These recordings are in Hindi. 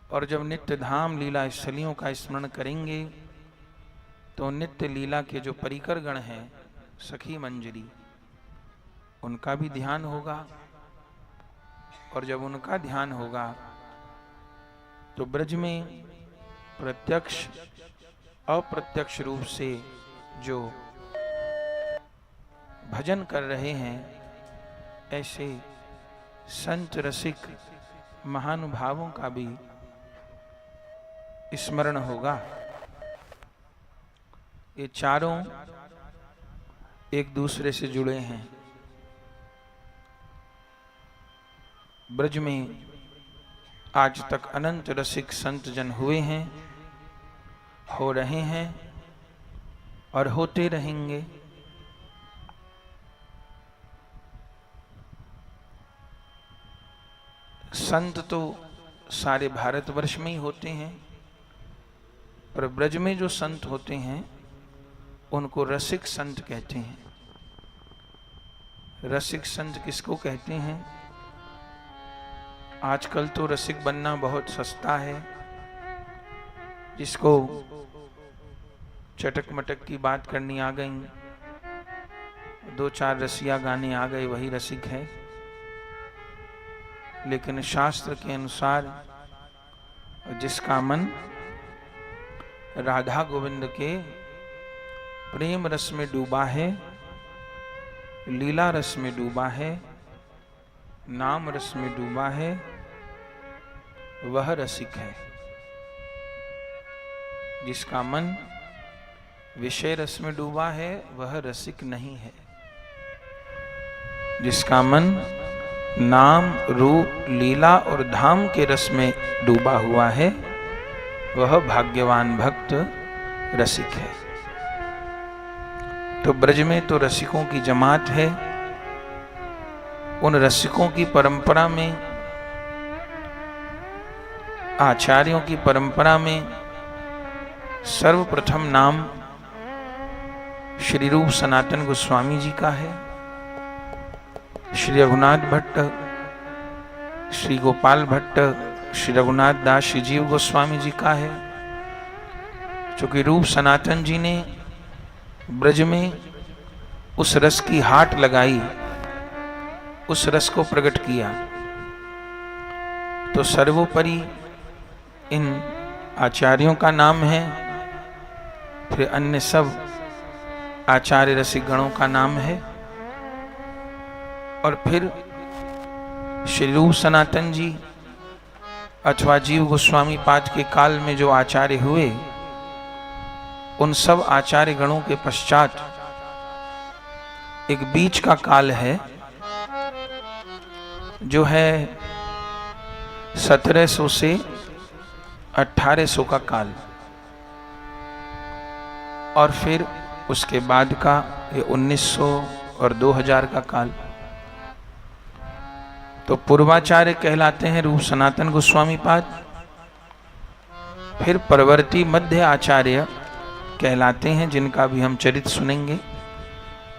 और जब नित्य धाम लीला स्थलियों का स्मरण करेंगे तो नित्य लीला के जो परिकर गण हैं, सखी मंजरी, उनका भी ध्यान होगा। और जब उनका ध्यान होगा तो ब्रज में प्रत्यक्ष अप्रत्यक्ष रूप से जो भजन कर रहे हैं, ऐसे संत रसिक महानुभावों का भी स्मरण होगा। ये चारों एक दूसरे से जुड़े हैं। ब्रज में आज तक अनंत रसिक संत जन हुए हैं, हो रहे हैं और होते रहेंगे। संत तो सारे भारतवर्ष में ही होते हैं, पर ब्रज में जो संत होते हैं उनको रसिक संत कहते हैं। रसिक संत किसको कहते हैं? आजकल तो रसिक बनना बहुत सस्ता है। जिसको चटक मटक की बात करनी आ गई, दो चार रसिया गाने आ गए, वही रसिक है। लेकिन शास्त्र के अनुसार जिसका मन राधा गोविंद के प्रेम रस में डूबा है, लीला रस में डूबा है, नाम रस में डूबा है, वह रसिक है। जिसका मन विषय रस में डूबा है वह रसिक नहीं है। जिसका मन नाम रूप लीला और धाम के रस में डूबा हुआ है वह भाग्यवान भक्त रसिक है। तो ब्रज में तो रसिकों की जमात है। उन रसिकों की परंपरा में, आचार्यों की परंपरा में सर्वप्रथम नाम श्री रूप सनातन गोस्वामी जी का है। श्री रघुनाथ भट्ट, श्री गोपाल भट्ट, श्री रघुनाथ दास, श्री जीव गोस्वामी जी का है। चूंकि रूप सनातन जी ने ब्रज में उस रस की हाट लगाई, उस रस को प्रकट किया, तो सर्वोपरि इन आचार्यों का नाम है। फिर अन्य सब आचार्य रसिक गणों का नाम है। और फिर श्री रूप सनातन जी अथवा जीव गोस्वामी पाद के काल में जो आचार्य हुए, उन सब आचार्य गणों के पश्चात एक बीच का काल है जो है 1700 से 1800 का काल। और फिर उसके बाद का ये 1900 और 2000 का काल। तो पूर्वाचार्य कहलाते हैं रूप सनातन गोस्वामी पाद। फिर परवर्ती मध्य आचार्य कहलाते हैं, जिनका भी हम चरित सुनेंगे,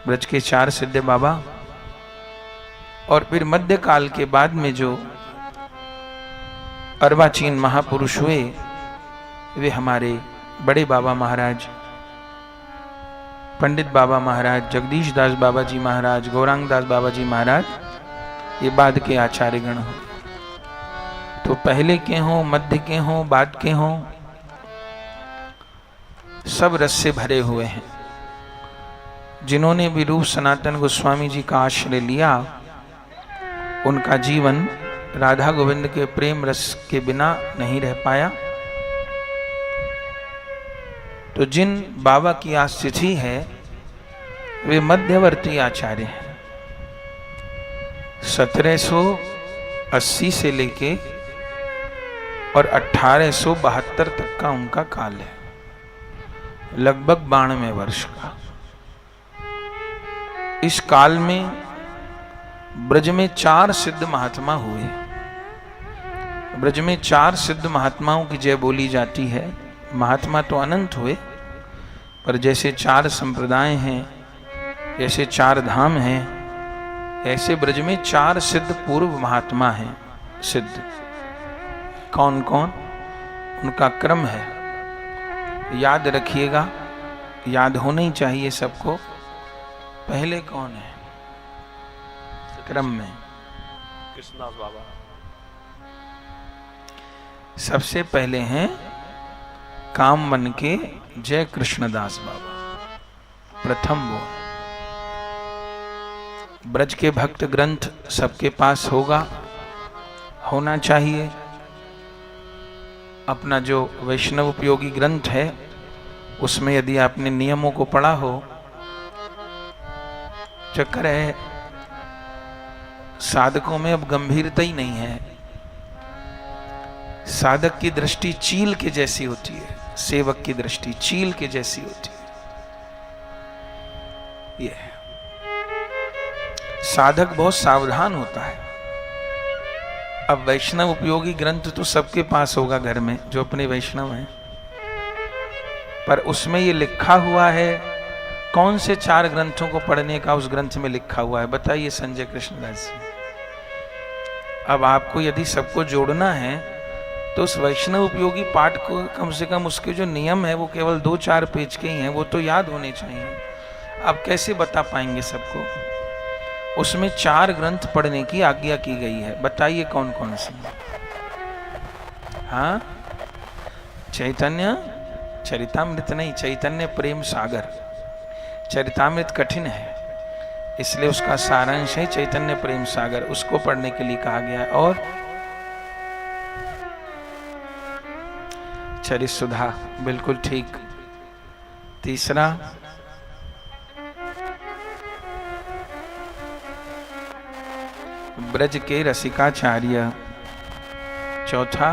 ब्रज के 4 सिद्ध बाबा। और फिर मध्य काल के बाद में जो अर्वाचीन महापुरुष हुए, वे हमारे बड़े बाबा महाराज, पंडित बाबा महाराज, जगदीश दास बाबा जी महाराज, गौरांग दास बाबा जी महाराज, ये बाद के आचार्य गण हो। तो पहले के हों, मध्य के हों, बाद के हों, सब रस से भरे हुए हैं। जिन्होंने भी रूप सनातन गोस्वामी जी का आश्रय लिया, उनका जीवन राधा गोविंद के प्रेम रस के बिना नहीं रह पाया। तो जिन बाबा की आज तिथि है वे मध्यवर्ती आचार्य हैं। 1780 से लेके और 1872 तक का उनका काल है, लगभग 92 वर्ष का। इस काल में ब्रज में 4 सिद्ध महात्मा हुए। ब्रज में 4 सिद्ध महात्माओं की जय बोली जाती है। महात्मा तो अनंत हुए, पर जैसे 4 संप्रदाय हैं, जैसे 4 धाम हैं, ऐसे ब्रज में 4 सिद्ध पूर्व महात्मा हैं। सिद्ध कौन कौन? उनका क्रम है, याद रखिएगा, याद होना ही चाहिए सबको। पहले कौन है क्रम में? कृष्णदास बाबा सबसे पहले हैं काम बन के जय कृष्णदास बाबा, प्रथम वो। ब्रज के भक्त ग्रंथ सबके पास होगा, होना चाहिए। अपना जो वैष्णव उपयोगी ग्रंथ है उसमें यदि आपने नियमों को पढ़ा हो, चक्कर है साधकों में अब गंभीरता ही नहीं है। साधक की दृष्टि चील के जैसी होती है, सेवक की दृष्टि चील के जैसी होती है। ये साधक बहुत सावधान होता है। अब वैष्णव उपयोगी ग्रंथ तो सबके पास होगा घर में, जो अपने वैष्णव हैं, पर उसमें ये लिखा हुआ है कौन से 4 ग्रंथों को पढ़ने का उस ग्रंथ में लिखा हुआ है, बताइए संजय कृष्णदास जी। अब आपको यदि सबको जोड़ना है तो उस वैष्णव उपयोगी पाठ को कम से कम उसके जो नियम है वो केवल 2-4 पेज के ही हैं, वो तो याद होने चाहिए। आप कैसे बता पाएंगे सबको? उसमें 4 ग्रंथ पढ़ने की आज्ञा की गई है, बताइए कौन कौन से? हाँ, चैतन्य चरितामृत नहीं, चैतन्य प्रेम सागर। चरितामृत कठिन है, इसलिए उसका सारांश है चैतन्य प्रेम सागर, उसको पढ़ने के लिए कहा गया है। और चरित सुधा, बिल्कुल ठीक। तीसरा ब्रज के रसिकाचार्य। चौथा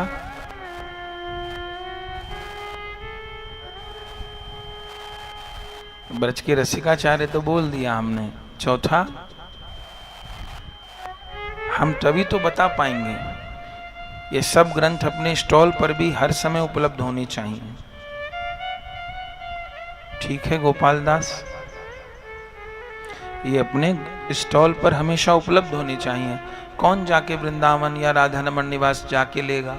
ब्रज के रसिकाचार्य तो बोल दिया हमने। चौथा हम तभी तो बता पाएंगे, ये सब ग्रंथ अपने स्टॉल पर भी हर समय उपलब्ध होने चाहिए। ठीक है गोपाल दास, ये अपने स्टॉल पर हमेशा उपलब्ध होने चाहिए। कौन जाके वृंदावन या राधा रमण निवास जाके लेगा?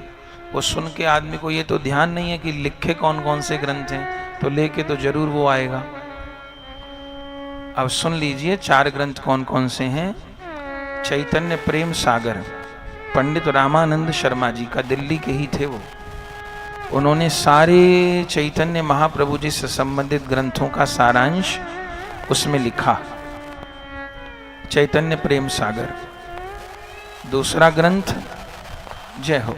वो सुन के आदमी को ये तो ध्यान नहीं है कि लिखे कौन कौन से ग्रंथ हैं, तो लेके तो जरूर वो आएगा। अब सुन लीजिए 4 ग्रंथ कौन कौन से हैं। चैतन्य प्रेम सागर, पंडित रामानंद शर्मा जी का, दिल्ली के ही थे वो। उन्होंने सारे चैतन्य महाप्रभु जी से संबंधित ग्रंथों का सारांश उसमें लिखा, चैतन्य प्रेम सागर। दूसरा ग्रंथ जय हो।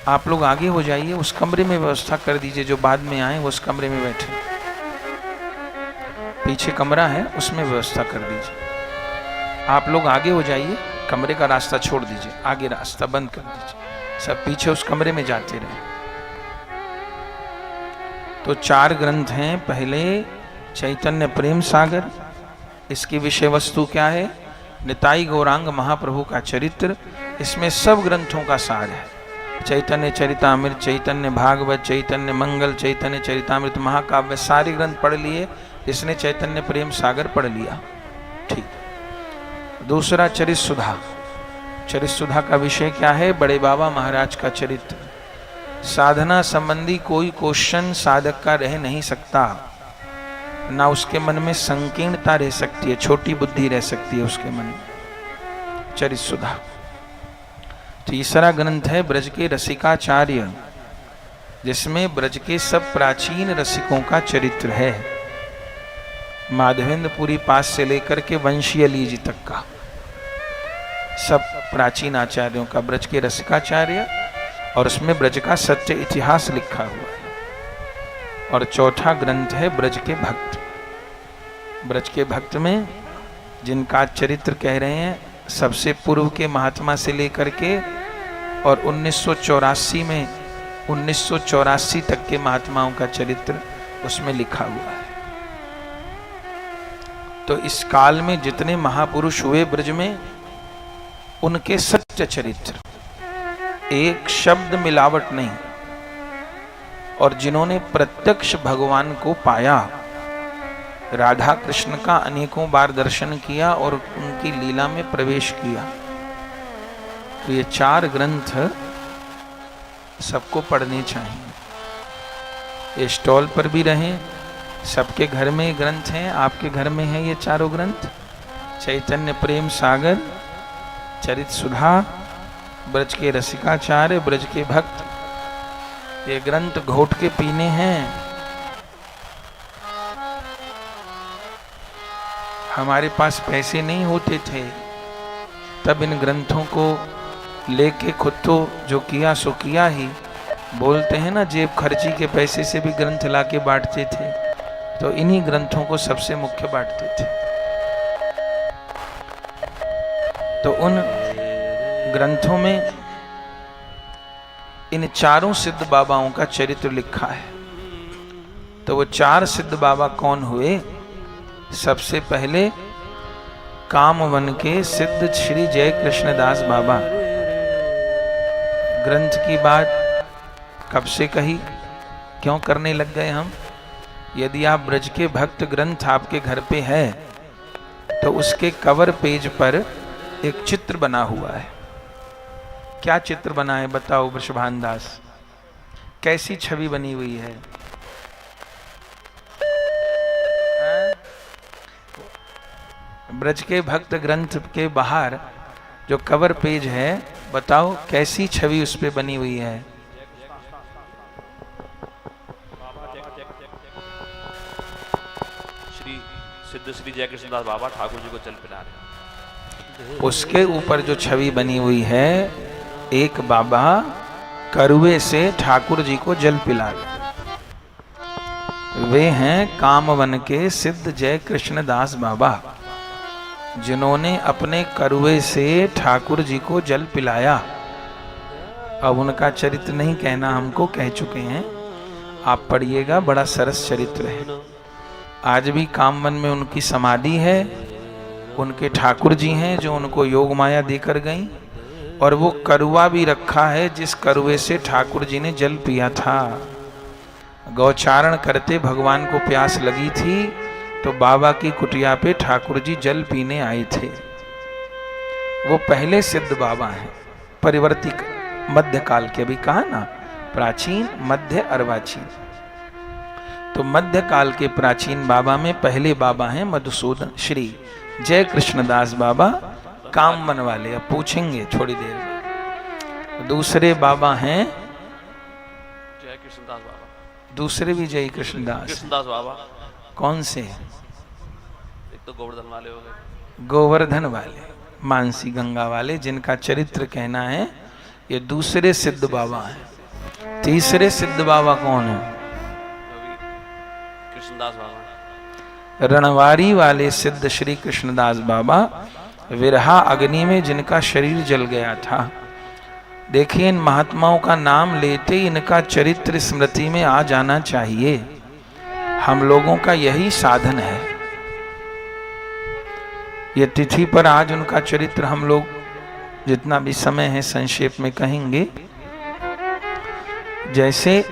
आप लोग आगे हो जाइए, उस कमरे में व्यवस्था कर दीजिए, जो बाद में आए वो उस कमरे में बैठे। पीछे कमरा है, उसमें व्यवस्था कर दीजिए। आप लोग आगे हो जाइए, कमरे का रास्ता छोड़ दीजिए, आगे रास्ता बंद कर दीजिए, सब पीछे उस कमरे में जाते रहे। तो 4 ग्रंथ हैं। पहले चैतन्य प्रेम सागर, इसकी विषय वस्तु क्या है? निताई गौरांग महाप्रभु का चरित्र। इसमें सब ग्रंथों का सार है। चैतन्य चरितामृत, चैतन्य भागवत, चैतन्य मंगल, चैतन्य चरितामृत, महाकाव्य, सारे ग्रंथ पढ़ लिए। इसने चैतन्य प्रेम सागर पढ़ लिया, ठीक। दूसरा चरित सुधा। चरित सुधा का विषय क्या है? बड़े बाबा महाराज का चरित्र। साधना संबंधी कोई क्वेश्चन साधक का रह नहीं सकता, ना उसके मन में संकीर्णता रह सकती है, छोटी बुद्धि रह सकती है उसके मन में। चरित सुधा। तीसरा ग्रंथ है ब्रज के रसिकाचार्य, जिसमें ब्रज के सब प्राचीन रसिकों का चरित्र है। माधवेंद्रपुरी पास से लेकर के वंशीय लीजी तक का सब प्राचीन आचार्यों का ब्रज के रसिकाचार्य, और उसमें ब्रज का सत्य इतिहास लिखा हुआ है। और चौथा ग्रंथ है ब्रज के भक्त। ब्रज के भक्त में जिनका चरित्र कह रहे हैं, सबसे पूर्व के महात्मा से लेकर के और 1984 में 1984 तक के महात्माओं का चरित्र उसमें लिखा हुआ है। तो इस काल में जितने महापुरुष हुए ब्रज में, उनके सत्य चरित्र, एक शब्द मिलावट नहीं, और जिन्होंने प्रत्यक्ष भगवान को पाया, राधा कृष्ण का अनेकों बार दर्शन किया और उनकी लीला में प्रवेश किया। तो ये 4 ग्रंथ सबको पढ़ने चाहिए। ये स्टॉल पर भी रहें, सबके घर में ग्रंथ हैं। आपके घर में हैं ये चारों ग्रंथ, चैतन्य प्रेम सागर, चरित सुधा, ब्रज के रसिकाचार्य, ब्रज के भक्त। ये ग्रंथ घोट के पीने हैं। हमारे पास पैसे नहीं होते थे, तब इन ग्रंथों को लेके खुद तो जो किया सो किया ही। बोलते हैं ना, जेब खर्ची के पैसे से भी ग्रंथ लाके बांटते थे, तो इन्हीं ग्रंथों को सबसे मुख्य बांटते थे। तो उन ग्रंथों में इन चारों सिद्ध बाबाओं का चरित्र लिखा है। तो वो चार सिद्ध बाबा कौन हुए? सबसे पहले कामवन के सिद्ध श्री जय कृष्णदास बाबा। ग्रंथ की बात कब से कही, क्यों करने लग गए हम? यदि आप ब्रज के भक्त ग्रंथ आपके घर पे है तो उसके कवर पेज पर एक चित्र बना हुआ है। क्या चित्र बना है बताओ वृषभान दास, कैसी छवि बनी हुई है? ब्रज के भक्त ग्रंथ के बाहर जो कवर पेज है, बताओ कैसी छवि उस पे बनी हुई है? सिद्ध श्री जय कृष्णदास बाबा ठाकुर जी को जल पिला रहे। उसके ऊपर जो छवि बनी हुई है, एक बाबा करुए से ठाकुर जी को जल पिला रहे। वे हैं कामवन के सिद्ध जय कृष्णदास बाबा, जिन्होंने अपने करुए से ठाकुर जी को जल पिलाया। अब उनका चरित्र नहीं कहना, हमको कह चुके हैं, आप पढ़िएगा, बड़ा सरस चरित्र है। आज भी कामवन में उनकी समाधि है। उनके ठाकुर जी हैं जो उनको योग माया देकर गई, और वो करुआ भी रखा है जिस करुए से ठाकुर जी ने जल पिया था। गौचारण करते भगवान को प्यास लगी थी तो बाबा की कुटिया पे ठाकुर जी जल पीने आए थे। वो पहले सिद्ध बाबा हैं, परिवर्ती मध्य काल के, भी कहा ना, प्राचीन मध्य अर्वाचीन। तो मध्य काल के प्राचीन बाबा में पहले बाबा हैं मधुसूदन श्री जय कृष्णदास बाबा, कामवन वाले। अब पूछेंगे थोड़ी देर में। दूसरे बाबा हैं जय कृष्णदास बाबा, दूसरे भी जय कृष्णदास बाबा। कौन से? एक तो गोवर्धन वाले हो गए, गोवर्धन वाले, मानसी गंगा वाले, जिनका चरित्र कहना है। ये दूसरे सिद्ध बाबा हैं। तीसरे सिद्ध बाबा कौन है? कृष्णदास बाबा। रणवारी वाले सिद्ध श्री कृष्णदास बाबा, विरहा अग्नि में जिनका शरीर जल गया था। देखिए, इन महात्माओं का नाम लेते ही इनका चरित्र स्मृति में आ जाना चाहिए। हम लोगों का यही साधन है। ये तिथि पर आज उनका चरित्र हम लोग जितना भी समय है संक्षेप में कहेंगे। जैसे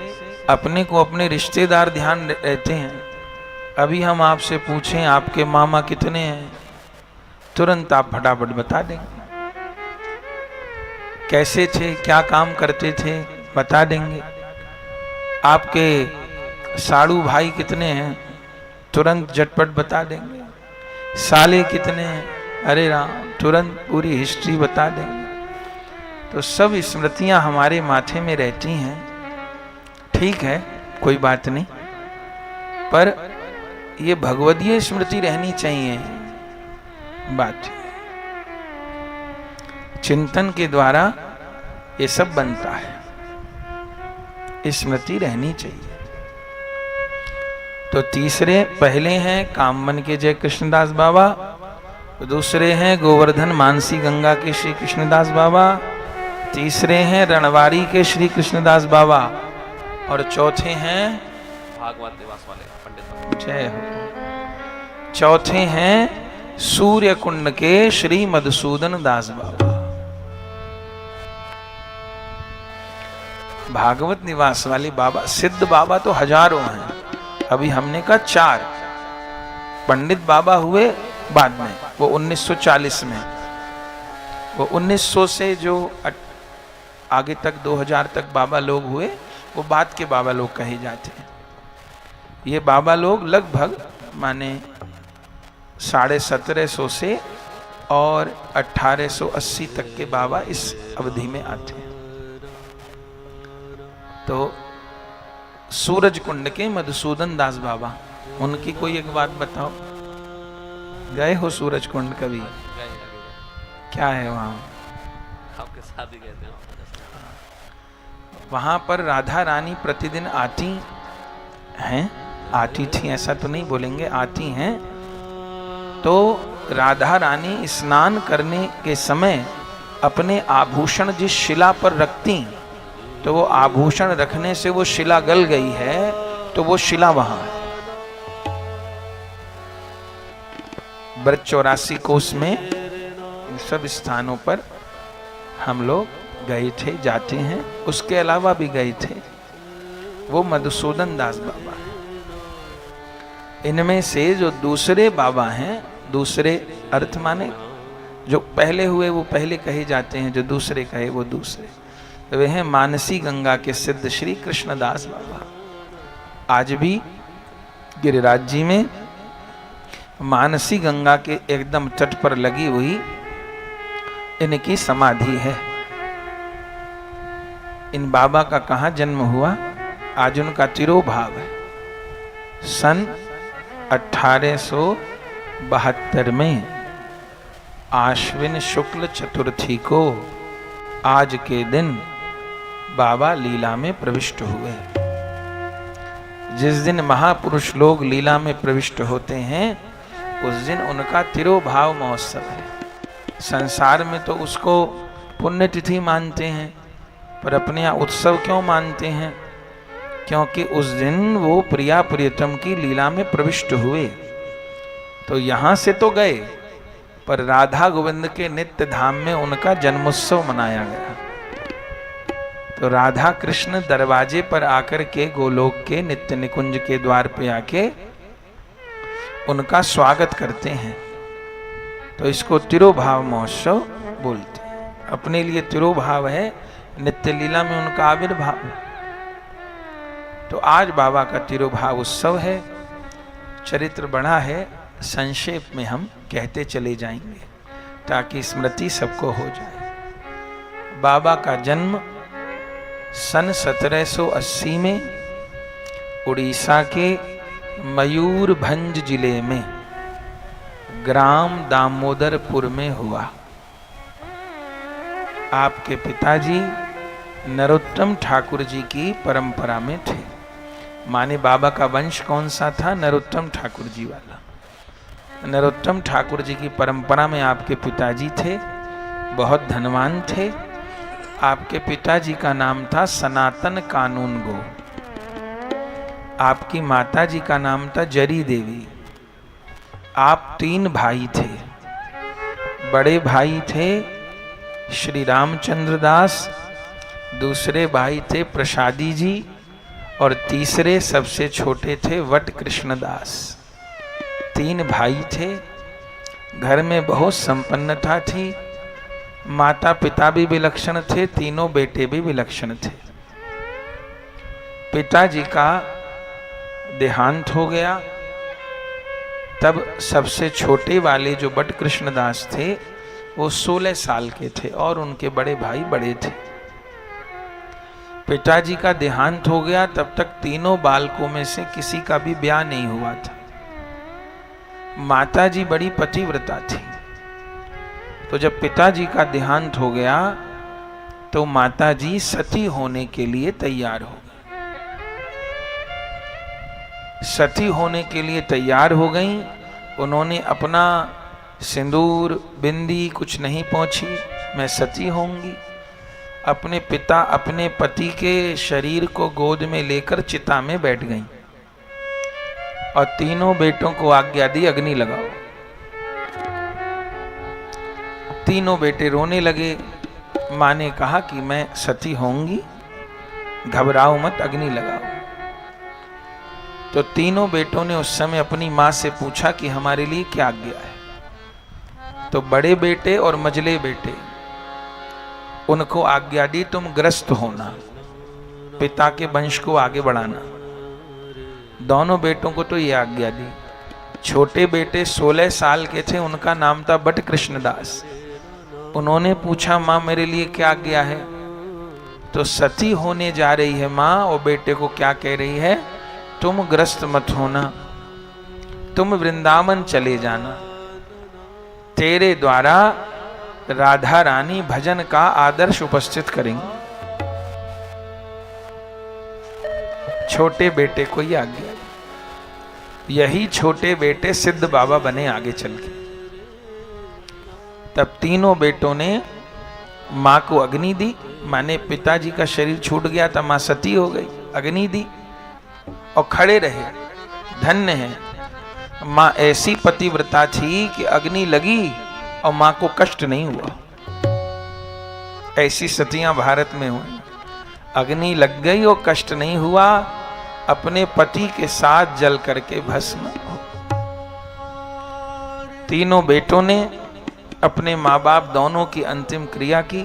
अपने को अपने रिश्तेदार ध्यान रहते हैं। अभी हम आपसे पूछें आपके मामा कितने हैं, तुरंत आप फटाफट बता देंगे। कैसे थे, क्या काम करते थे, बता देंगे। आपके साड़ू भाई कितने हैं, तुरंत झटपट बता देंगे। साले कितने हैं, अरे राम, तुरंत पूरी हिस्ट्री बता देंगे। तो सब स्मृतियां हमारे माथे में रहती हैं। ठीक है, कोई बात नहीं, पर ये भगवदीय स्मृति रहनी चाहिए। बात चिंतन के द्वारा ये सब बनता है, स्मृति रहनी चाहिए। तो तीसरे, पहले हैं कामवन के जय कृष्णदास बाबा, दूसरे हैं गोवर्धन मानसी गंगा के श्री कृष्णदास बाबा, तीसरे हैं रणवारी के श्री कृष्णदास बाबा, और चौथे हैं भागवत निवास वाले पंडित। जय हो। चौथे हैं सूर्य कुंड के श्री मधुसूदन दास बाबा। भागवत निवास वाले बाबा, सिद्ध बाबा तो हजारों हैं। अभी हमने कहा 4 पंडित बाबा हुए बाद में, वो 1940 में। वो 1900 से जो आगे तक 2000 तक बाबा लोग हुए, वो बाद के बाबा लोग कहे जाते हैं। ये बाबा लोग लगभग माने 1750 से और 1880 तक के बाबा इस अवधि में आते हैं। तो सूरज कुंड के मधुसूदन दास बाबा, उनकी कोई एक बात बताओ। गए हो सूरज कुंड कभी? क्या है वहाँ? आपके साथ ही गए थे वहाँ पर राधा रानी प्रतिदिन आती हैं, आती थी ऐसा तो नहीं बोलेंगे, आती हैं। तो राधा रानी स्नान करने के समय अपने आभूषण जिस शिला पर रखती, तो वो आभूषण रखने से वो शिला गल गई है, तो वो शिला वहां है। ब्रज 84 कोस में इन सब स्थानों पर हम लोग गए थे, जाते हैं। उसके अलावा भी गए थे, वो मधुसूदन दास बाबा है। इनमें से जो दूसरे बाबा हैं, दूसरे अर्थ माने जो पहले हुए वो पहले कहे जाते हैं, जो दूसरे कहे वो दूसरे। वे हैं मानसी गंगा के सिद्ध श्री कृष्णदास बाबा। आज भी गिरिराज जी में मानसी गंगा के एकदम तट पर लगी हुई इनकी समाधि है। इन बाबा का कहाँ जन्म हुआ? आज उनका तिरोभाव है। सन 1872 में आश्विन शुक्ल चतुर्थी को आज के दिन बाबा लीला में प्रविष्ट हुए। जिस दिन महापुरुष लोग लीला में प्रविष्ट होते हैं, उस दिन उनका तिरोभाव महोत्सव है। संसार में तो उसको पुण्यतिथि मानते हैं, पर अपने यहाँ उत्सव क्यों मानते हैं? क्योंकि उस दिन वो प्रिया प्रियतम की लीला में प्रविष्ट हुए। तो यहाँ से तो गए, पर राधा गोविंद के नित्य धाम में उनका जन्मोत्सव मनाया गया। तो राधा कृष्ण दरवाजे पर आकर के गोलोक के नित्य निकुंज के द्वार पे आके उनका स्वागत करते हैं। तो इसको तिरोभाव महोत्सव बोलते हैं। अपने लिए तिरोभाव है, नित्य लीला में उनका आविर्भाव। तो आज बाबा का तिरोभाव उत्सव है। चरित्र बड़ा है, संक्षेप में हम कहते चले जाएंगे ताकि स्मृति सबको हो जाए। बाबा का जन्म सन 1780 में उड़ीसा के मयूरभंज जिले में ग्राम दामोदरपुर में हुआ। आपके पिताजी नरोत्तम ठाकुर जी की परंपरा में थे। माने बाबा का वंश कौन सा था? नरोत्तम ठाकुर जी वाला। नरोत्तम ठाकुर जी की परंपरा में आपके पिताजी थे, बहुत धनवान थे। आपके पिताजी का नाम था सनातन कानून गो। आपकी माता जी का नाम था जरी देवी। आप 3 भाई थे। बड़े भाई थे श्री रामचंद्र दास, दूसरे भाई थे प्रसादी जी, और तीसरे सबसे छोटे थे वट कृष्णदास। 3 भाई थे। घर में बहुत संपन्नता थी। माता पिता भी विलक्षण थे, तीनों बेटे भी विलक्षण थे। पिताजी का देहांत हो गया। तब सबसे छोटे वाले जो वट कृष्णदास थे वो 16 साल के थे और उनके बड़े भाई बड़े थे। पिताजी का देहांत हो गया, तब तक तीनों बालकों में से किसी का भी ब्याह नहीं हुआ था। माताजी बड़ी पतिव्रता थी। तो जब पिताजी का देहांत हो गया तो माताजी सती होने के लिए तैयार हो गई। सती होने के लिए तैयार हो गई। उन्होंने अपना सिंदूर बिंदी कुछ नहीं पोंछी, मैं सती होंगी। अपने पिता अपने पति के शरीर को गोद में लेकर चिता में बैठ गईं और तीनों बेटों को आज्ञा दी, अग्नि लगाओ। तीनों बेटे रोने लगे। माँ ने कहा कि मैं सती होंगी, घबराओ मत, अग्नि लगाओ। तो तीनों बेटों ने उस समय अपनी माँ से पूछा कि हमारे लिए क्या आज्ञा है। तो बड़े बेटे और मझले बेटे उनको आज्ञा दी तुम ग्रस्त होना, पिता के वंश को आगे बढ़ाना। दोनों बेटों को तो ये आज्ञा दी। छोटे बेटे 16 साल के थे, उनका नाम था बट कृष्णदास। उन्होंने पूछा माँ मेरे लिए क्या आज्ञा है? तो सती होने जा रही है माँ, और बेटे को क्या कह रही है? तुम ग्रस्त मत होना, तुम वृंदावन चले जाना, तेरे द्वारा राधा रानी भजन का आदर्श उपस्थित करेंगे। छोटे बेटे को ही आज्ञा, यही छोटे बेटे सिद्ध बाबा बने आगे चल के। तब तीनों बेटों ने माँ को अग्नि दी, माने पिताजी का शरीर छूट गया था, माँ सती हो गई, अग्नि दी और खड़े रहे। धन्य है माँ, ऐसी पतिव्रता थी कि अग्नि लगी और माँ को कष्ट नहीं हुआ। ऐसी सतियां भारत में हुई, अग्नि लग गई और कष्ट नहीं हुआ, अपने पति के साथ जल करके भस्म। तीनों बेटों ने अपने माँ बाप दोनों की अंतिम क्रिया की,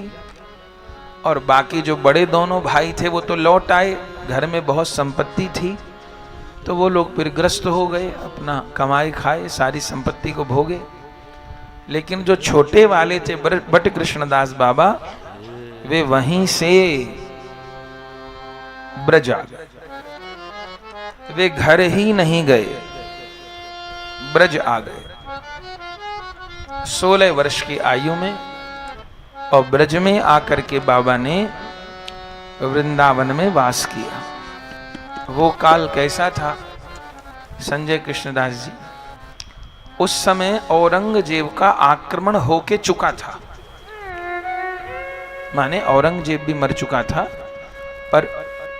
और बाकी जो बड़े दोनों भाई थे वो तो लौट आए, घर में बहुत संपत्ति थी, तो वो लोग फिर ग्रस्त हो गए, अपना कमाए खाए, सारी संपत्ति को भोगे। लेकिन जो छोटे वाले थे बट कृष्णदास बाबा, वे वहीं से ब्रज आ गए, वे घर ही नहीं गए, ब्रज आ गए 16 वर्ष की आयु में। और ब्रज में आकर के बाबा ने वृंदावन में वास किया। वो काल कैसा था संजय कृष्णदास जी? उस समय औरंगजेब का आक्रमण होके चुका था, माने औरंगजेब भी मर चुका था, पर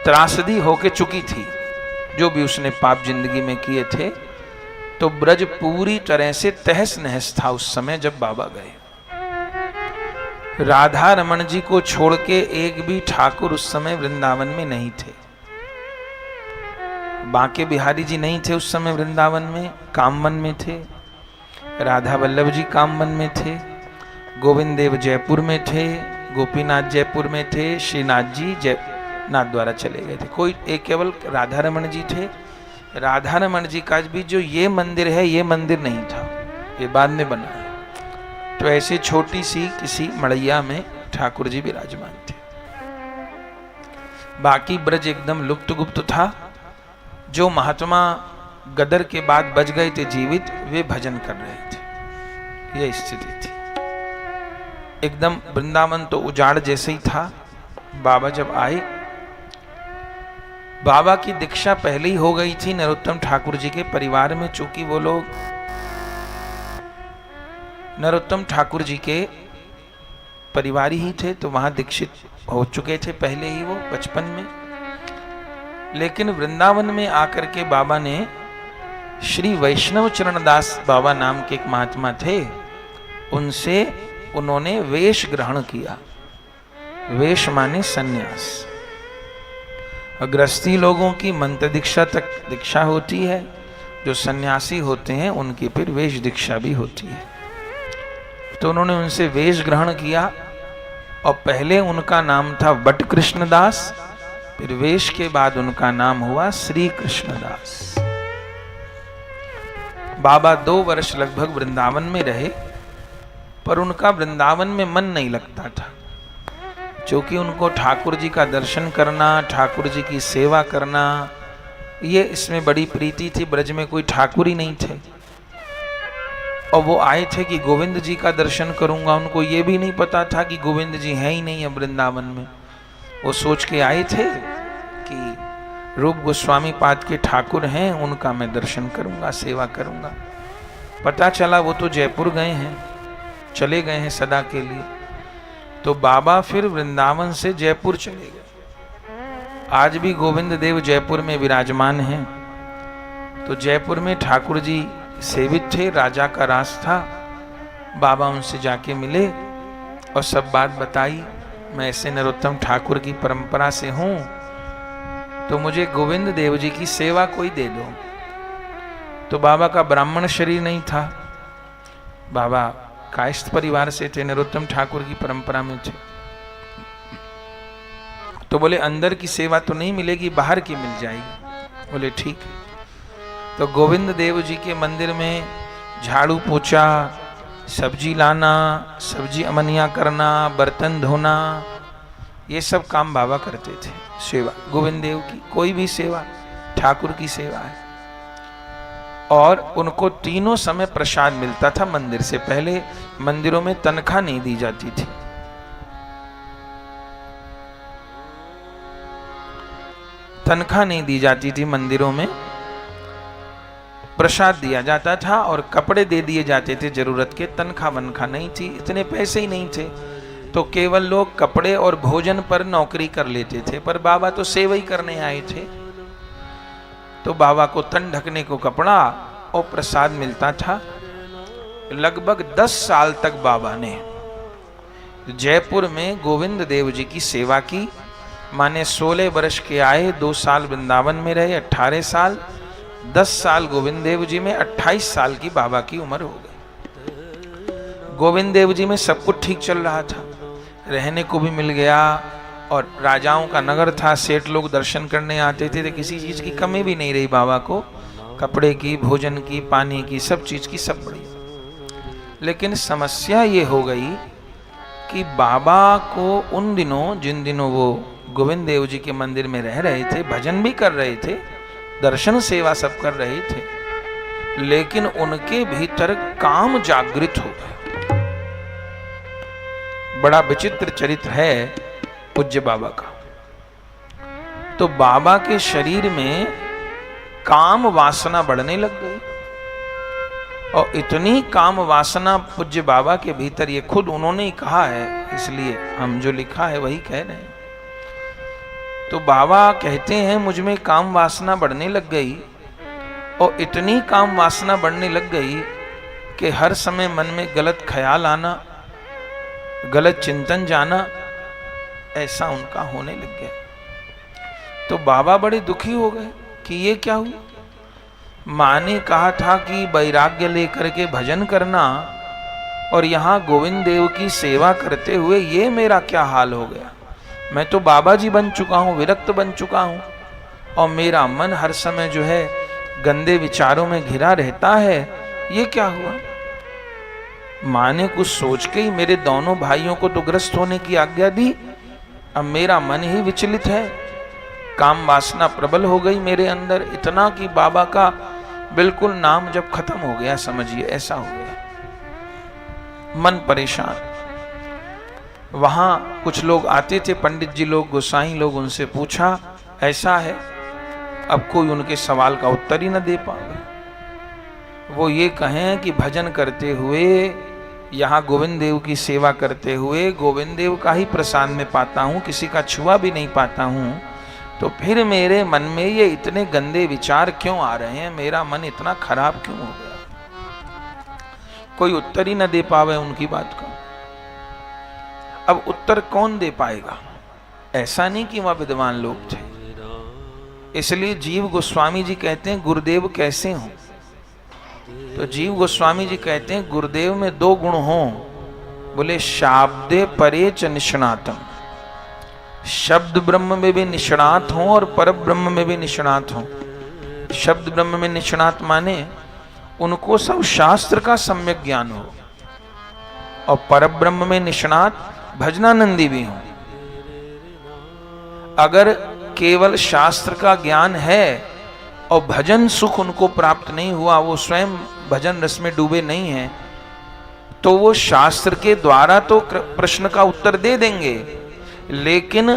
त्रासदी होके चुकी थी, जो भी उसने पाप जिंदगी में किए थे। तो ब्रज पूरी तरह से तहस नहस था उस समय जब बाबा गए। राधा रमन जी को छोड़ के एक भी ठाकुर उस समय वृंदावन में नहीं थे। बांके बिहारी जी नहीं थे उस समय वृंदावन में, कामवन में थे। राधा वल्लभ जी कामवन में थे, गोविंद देव जयपुर में थे, गोपीनाथ जयपुर में थे, श्रीनाथ जी जयनाथ द्वारा चले गए थे। कोई एक केवल राधा रमन जी थे। राधा रमन जी का भी जो ये मंदिर है, ये मंदिर नहीं था, ये बाद में बना है। तो ऐसे छोटी सी किसी मड़ैया में ठाकुर जी विराजमान थे। बाकी ब्रज एकदम लुप्त गुप्त था। जो महात्मा गदर के बाद बच गए थे जीवित, वे भजन कर रहे थे। यह स्थिति थी। एकदम वृंदावन तो उजाड़ जैसे ही था। बाबा जब आए, बाबा की दीक्षा पहले ही हो गई थी नरोत्तम ठाकुर जी के परिवार में। चूंकि वो लोग नरोत्तम ठाकुर जी के परिवार ही थे, तो वहां दीक्षित हो चुके थे पहले ही वो बचपन में। लेकिन वृंदावन में आकर के बाबा ने श्री वैष्णव चरणदास बाबा नाम के एक महात्मा थे, उनसे उन्होंने वेश ग्रहण किया। वेश माने सन्यास। गृहस्थी लोगों की मंत्र दीक्षा तक दीक्षा होती है, जो सन्यासी होते हैं उनकी फिर वेश दीक्षा भी होती है। तो उन्होंने उनसे वेश ग्रहण किया, और पहले उनका नाम था बट कृष्णदास, फिर वेश के बाद उनका नाम हुआ श्री कृष्णदास। बाबा 2 वर्ष लगभग वृंदावन में रहे, पर उनका वृंदावन में मन नहीं लगता था, क्योंकि उनको ठाकुर जी का दर्शन करना, ठाकुर जी की सेवा करना, ये इसमें बड़ी प्रीति थी। ब्रज में कोई ठाकुर ही नहीं थे, और वो आए थे कि गोविंद जी का दर्शन करूंगा। उनको ये भी नहीं पता था कि गोविंद जी हैं ही नहीं अब वृंदावन में। वो सोच के आए थे कि रूप गोस्वामी पाद के ठाकुर हैं, उनका मैं दर्शन करूंगा, सेवा करूंगा। पता चला वो तो जयपुर गए हैं, चले गए हैं सदा के लिए। तो बाबा फिर वृंदावन से जयपुर चले गए। आज भी गोविंद देव जयपुर में विराजमान हैं। तो जयपुर में ठाकुर जी सेवित थे, राजा का राज था। बाबा उनसे जाके मिले और सब बात बताई। मैं ऐसे नरोत्तम ठाकुर की परंपरा से हूं, तो मुझे गोविंद देव जी की सेवा कोई दे दो। तो बाबा का ब्राह्मण शरीर नहीं था, बाबा कायस्थ परिवार से थे, नरोत्तम ठाकुर की परंपरा में थे। तो बोले अंदर की सेवा तो नहीं मिलेगी, बाहर की मिल जाएगी। बोले ठीक है। तो गोविंद देव जी के मंदिर में झाड़ू पोछा, सब्जी लाना, सब्जी अमनिया करना, बर्तन धोना, ये सब काम बाबा करते थे। सेवा गोविंद देव की कोई भी सेवा ठाकुर की सेवा है। और उनको तीनों समय प्रसाद मिलता था मंदिर से। पहले मंदिरों में तनख्वाह नहीं दी जाती थी। तनख्वाह नहीं दी जाती थी मंदिरों में, प्रसाद दिया जाता था और कपड़े दे दिए जाते थे जरूरत के। तनख्वाह वनख्वाह नहीं थी, इतने पैसे ही नहीं थे, तो केवल लोग कपड़े और भोजन पर नौकरी कर लेते थे। पर बाबा तो सेवा ही करने आए थे, तो बाबा को तन ढकने को कपड़ा और प्रसाद मिलता था। लगभग 10 साल तक बाबा ने जयपुर में गोविंद देव जी की सेवा की। माने 16 वर्ष के आए, 2 साल वृंदावन में रहे, 18 साल, 10 साल गोविंद देव जी में, 28 साल की बाबा की उम्र हो गई। गोविंद देव जी में सब कुछ ठीक चल रहा था, रहने को भी मिल गया और राजाओं का नगर था, सेठ लोग दर्शन करने आते थे, तो किसी चीज की कमी भी नहीं रही बाबा को, कपड़े की, भोजन की, पानी की, सब चीज की सब बढ़िया। लेकिन समस्या ये हो गई कि बाबा को उन दिनों, जिन दिनों वो गोविंद देव जी के मंदिर में रह रहे थे, भजन भी कर रहे थे, दर्शन सेवा सब कर रहे थे, लेकिन उनके भीतर काम जागृत हो गया। बड़ा विचित्र चरित्र है पूज्य बाबा का। तो बाबा के शरीर में काम वासना बढ़ने लग गई, और इतनी काम वासना पूज्य बाबा के भीतर, ये खुद उन्होंने ही कहा है, इसलिए हम जो लिखा है वही कह रहे हैं। तो बाबा कहते हैं मुझ में काम वासना बढ़ने लग गई, और इतनी काम वासना बढ़ने लग गई कि हर समय मन में गलत ख्याल आना, गलत चिंतन जाना, ऐसा उनका होने लग गया। तो बाबा बड़े दुखी हो गए कि ये क्या हुआ। माँ ने कहा था कि वैराग्य लेकर के भजन करना, और यहाँ गोविंद देव की सेवा करते हुए ये मेरा क्या हाल हो गया। मैं तो बाबा जी बन चुका हूँ, विरक्त बन चुका हूँ, और मेरा मन हर समय जो है गंदे विचारों में घिरा रहता है, ये क्या हुआ। माँ ने कुछ सोच के ही मेरे दोनों भाइयों को तो ग्रस्त होने की आज्ञा दी, अब मेरा मन ही विचलित है, काम वासना प्रबल हो गई मेरे अंदर, इतना कि बाबा का बिल्कुल नाम जब खत्म हो गया, समझिए ऐसा हो गया। मन परेशान। वहां कुछ लोग आते थे, पंडित जी लोग, गोसाई लोग, उनसे पूछा ऐसा है, अब कोई उनके सवाल का उत्तर ही न दे पाए। वो ये कहें कि भजन करते हुए, यहाँ गोविंद देव की सेवा करते हुए गोविंद देव का ही प्रसाद में पाता हूँ, किसी का छुआ भी नहीं पाता हूँ, तो फिर मेरे मन में ये इतने गंदे विचार क्यों आ रहे हैं, मेरा मन इतना खराब क्यों हो गया। कोई उत्तर ही न दे पावे उनकी बात का। अब उत्तर कौन दे पाएगा। ऐसा नहीं कि वहां विद्वान लोग थे, इसलिए जीव गोस्वामी जी कहते हैं गुरुदेव कैसे हों। तो जीव गोस्वामी जी कहते हैं गुरुदेव में 2 गुण हों। बोले शाब्दे परे च निष्णातम, शब्द ब्रह्म में भी निष्णात हों और पर ब्रह्म में भी निष्णात हों। शब्द ब्रह्म में निष्णात माने उनको सब शास्त्र का सम्यक ज्ञान हो, और पर ब्रह्म में निष्णात भजनानंदी भी हों। अगर केवल शास्त्र का ज्ञान है और भजन सुख उनको प्राप्त नहीं हुआ, वो स्वयं भजन रस में डूबे नहीं हैं, तो वो शास्त्र के द्वारा तो प्रश्न का उत्तर दे देंगे, लेकिन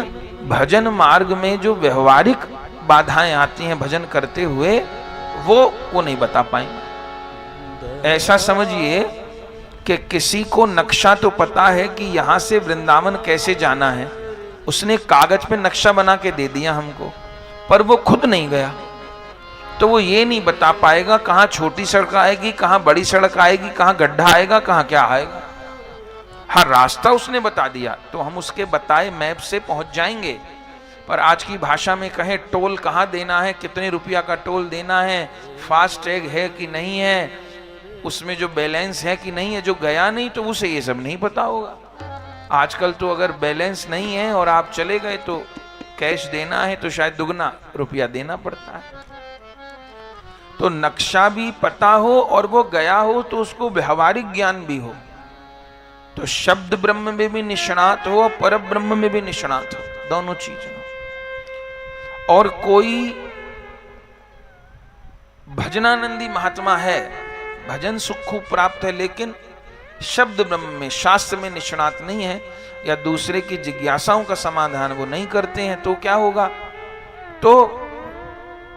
भजन मार्ग में जो व्यवहारिक बाधाएं आती हैं भजन करते हुए, वो नहीं बता पाएंगे। ऐसा समझिए कि किसी को नक्शा तो पता है कि यहां से वृंदावन कैसे जाना है, उसने कागज पे नक्शा बना के दे दिया हमको, पर वो खुद नहीं गया, तो वो ये नहीं बता पाएगा कहाँ छोटी सड़क आएगी, कहाँ बड़ी सड़क आएगी, कहाँ गड्ढा आएगा, कहाँ क्या आएगा। हाँ, रास्ता उसने बता दिया तो हम उसके बताए मैप से पहुंच जाएंगे, पर आज की भाषा में कहें टोल कहाँ देना है, कितने रुपया का टोल देना है, फास्ट टैग है कि नहीं है, उसमें जो बैलेंस है कि नहीं है, जो गया नहीं तो उसे ये सब नहीं पता होगा। आजकल तो अगर बैलेंस नहीं है और आप चले गए तो कैश देना है तो शायद दुगना रुपया देना पड़ता है। तो नक्शा भी पता हो और वो गया हो तो उसको व्यवहारिक ज्ञान भी हो। तो शब्द ब्रह्म में भी निष्णात हो और पर ब्रह्म में भी निष्णात हो, दोनों चीज हो। और कोई भजनानंदी महात्मा है, भजन सुख खूब प्राप्त है, लेकिन शब्द ब्रह्म में शास्त्र में निष्णात नहीं है, या दूसरे की जिज्ञासाओं का समाधान वो नहीं करते हैं, तो क्या होगा? तो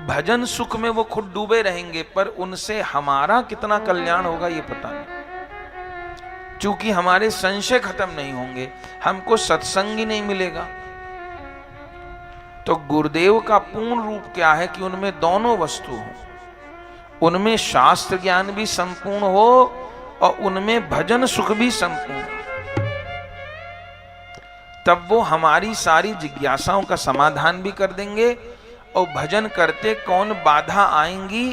भजन सुख में वो खुद डूबे रहेंगे, पर उनसे हमारा कितना कल्याण होगा ये पता नहीं। चूंकि हमारे संशय खत्म नहीं होंगे, हमको सत्संग ही नहीं मिलेगा। तो गुरुदेव का पूर्ण रूप क्या है कि उनमें दोनों वस्तु हो, उनमें शास्त्र ज्ञान भी संपूर्ण हो और उनमें भजन सुख भी संपूर्ण हो। तब वो हमारी सारी जिज्ञासाओं का समाधान भी कर देंगे, और भजन करते कौन बाधा आएंगी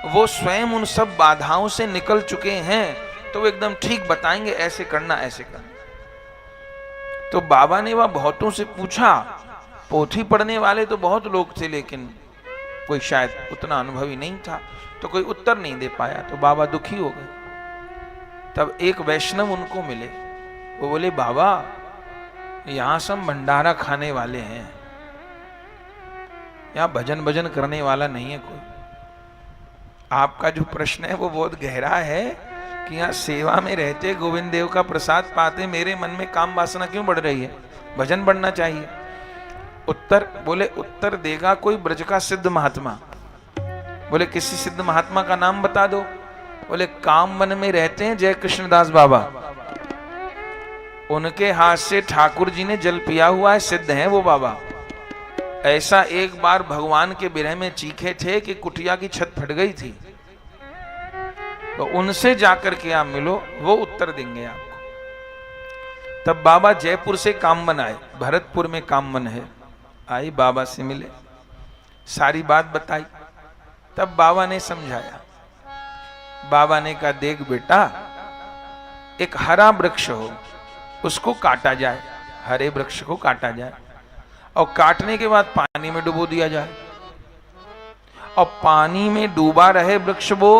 वो स्वयं उन सब बाधाओं से निकल चुके हैं, तो वो एकदम ठीक बताएंगे, ऐसे करना ऐसे करना। तो बाबा ने वह बहुतों से पूछा, पोथी पढ़ने वाले तो बहुत लोग थे, लेकिन कोई शायद उतना अनुभवी नहीं था, तो कोई उत्तर नहीं दे पाया। तो बाबा दुखी हो गए। तब एक वैष्णव उनको मिले, वो बोले, बाबा यहां सब भंडारा खाने वाले हैं, यहां भजन करने वाला नहीं है कोई। आपका जो प्रश्न है वो बहुत गहरा है कि यहाँ सेवा में रहते गोविंद देव का प्रसाद पाते मेरे मन में काम वासना क्यों बढ़ रही है? भजन बढ़ना चाहिए। उत्तर बोले, उत्तर देगा कोई ब्रज का सिद्ध महात्मा। बोले किसी सिद्ध महात्मा का नाम बता दो। बोले काम वन में रहते हैं जय कृष्णदास बाबा, उनके हाथ से ठाकुर जी ने जल पिया हुआ है, सिद्ध है वो बाबा। ऐसा एक बार भगवान के विरह में चीखे थे कि कुटिया की छत फट गई थी, तो उनसे जाकर के आप मिलो, वो उत्तर देंगे आपको। तब बाबा जयपुर से कामवन आए, भरतपुर में कामवन है, आई बाबा से मिले, सारी बात बताई। तब बाबा ने समझाया। बाबा ने कहा, देख बेटा, एक हरा वृक्ष हो, उसको काटा जाए, हरे वृक्ष को काटा जाए, और काटने के बाद पानी में डुबो दिया जाए, और पानी में डूबा रहे वृक्ष वो,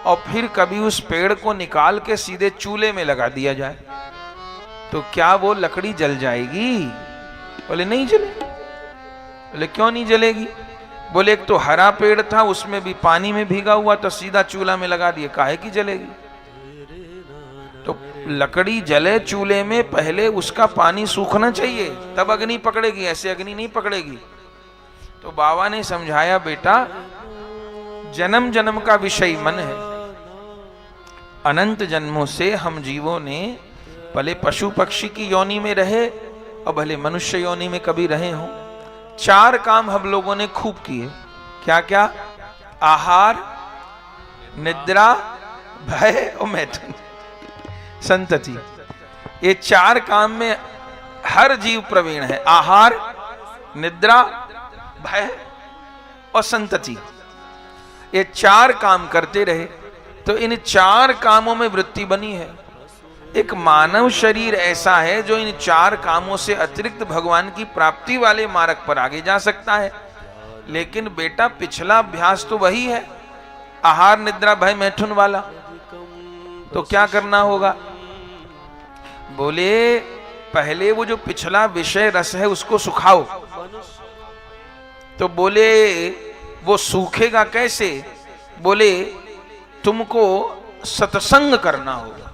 और फिर कभी उस पेड़ को निकाल के सीधे चूल्हे में लगा दिया जाए, तो क्या वो लकड़ी जल जाएगी? बोले नहीं जलेगी। बोले क्यों नहीं जलेगी? बोले एक तो हरा पेड़ था, उसमें भी पानी में भीगा हुआ, तो सीधा चूल्हा में लगा दिए, काहे की जलेगी? तो लकड़ी जले चूल्हे में, पहले उसका पानी सूखना चाहिए, तब अग्नि पकड़ेगी, ऐसे अग्नि नहीं पकड़ेगी। तो बाबा ने समझाया, बेटा जन्म जन्म का विषय मन है, अनंत जन्मों से हम जीवों ने भले पशु पक्षी की योनि में रहे और भले मनुष्य योनि में कभी रहे हों, 4 काम हम लोगों ने खूब किए। क्या क्या? आहार, निद्रा, भय और मैथुन, संतति। ये 4 काम में हर जीव प्रवीण है। आहार, निद्रा, भय और संतति, ये 4 काम करते रहे, तो इन 4 कामों में वृत्ति बनी है। एक मानव शरीर ऐसा है जो इन 4 कामों से अतिरिक्त भगवान की प्राप्ति वाले मार्ग पर आगे जा सकता है। लेकिन बेटा पिछला अभ्यास तो वही है, आहार, निद्रा, भय, मैथुन वाला। तो क्या करना होगा? बोले पहले वो जो पिछला विषय रस है उसको सुखाओ। तो बोले वो सूखेगा कैसे? बोले तुमको सत्संग करना होगा।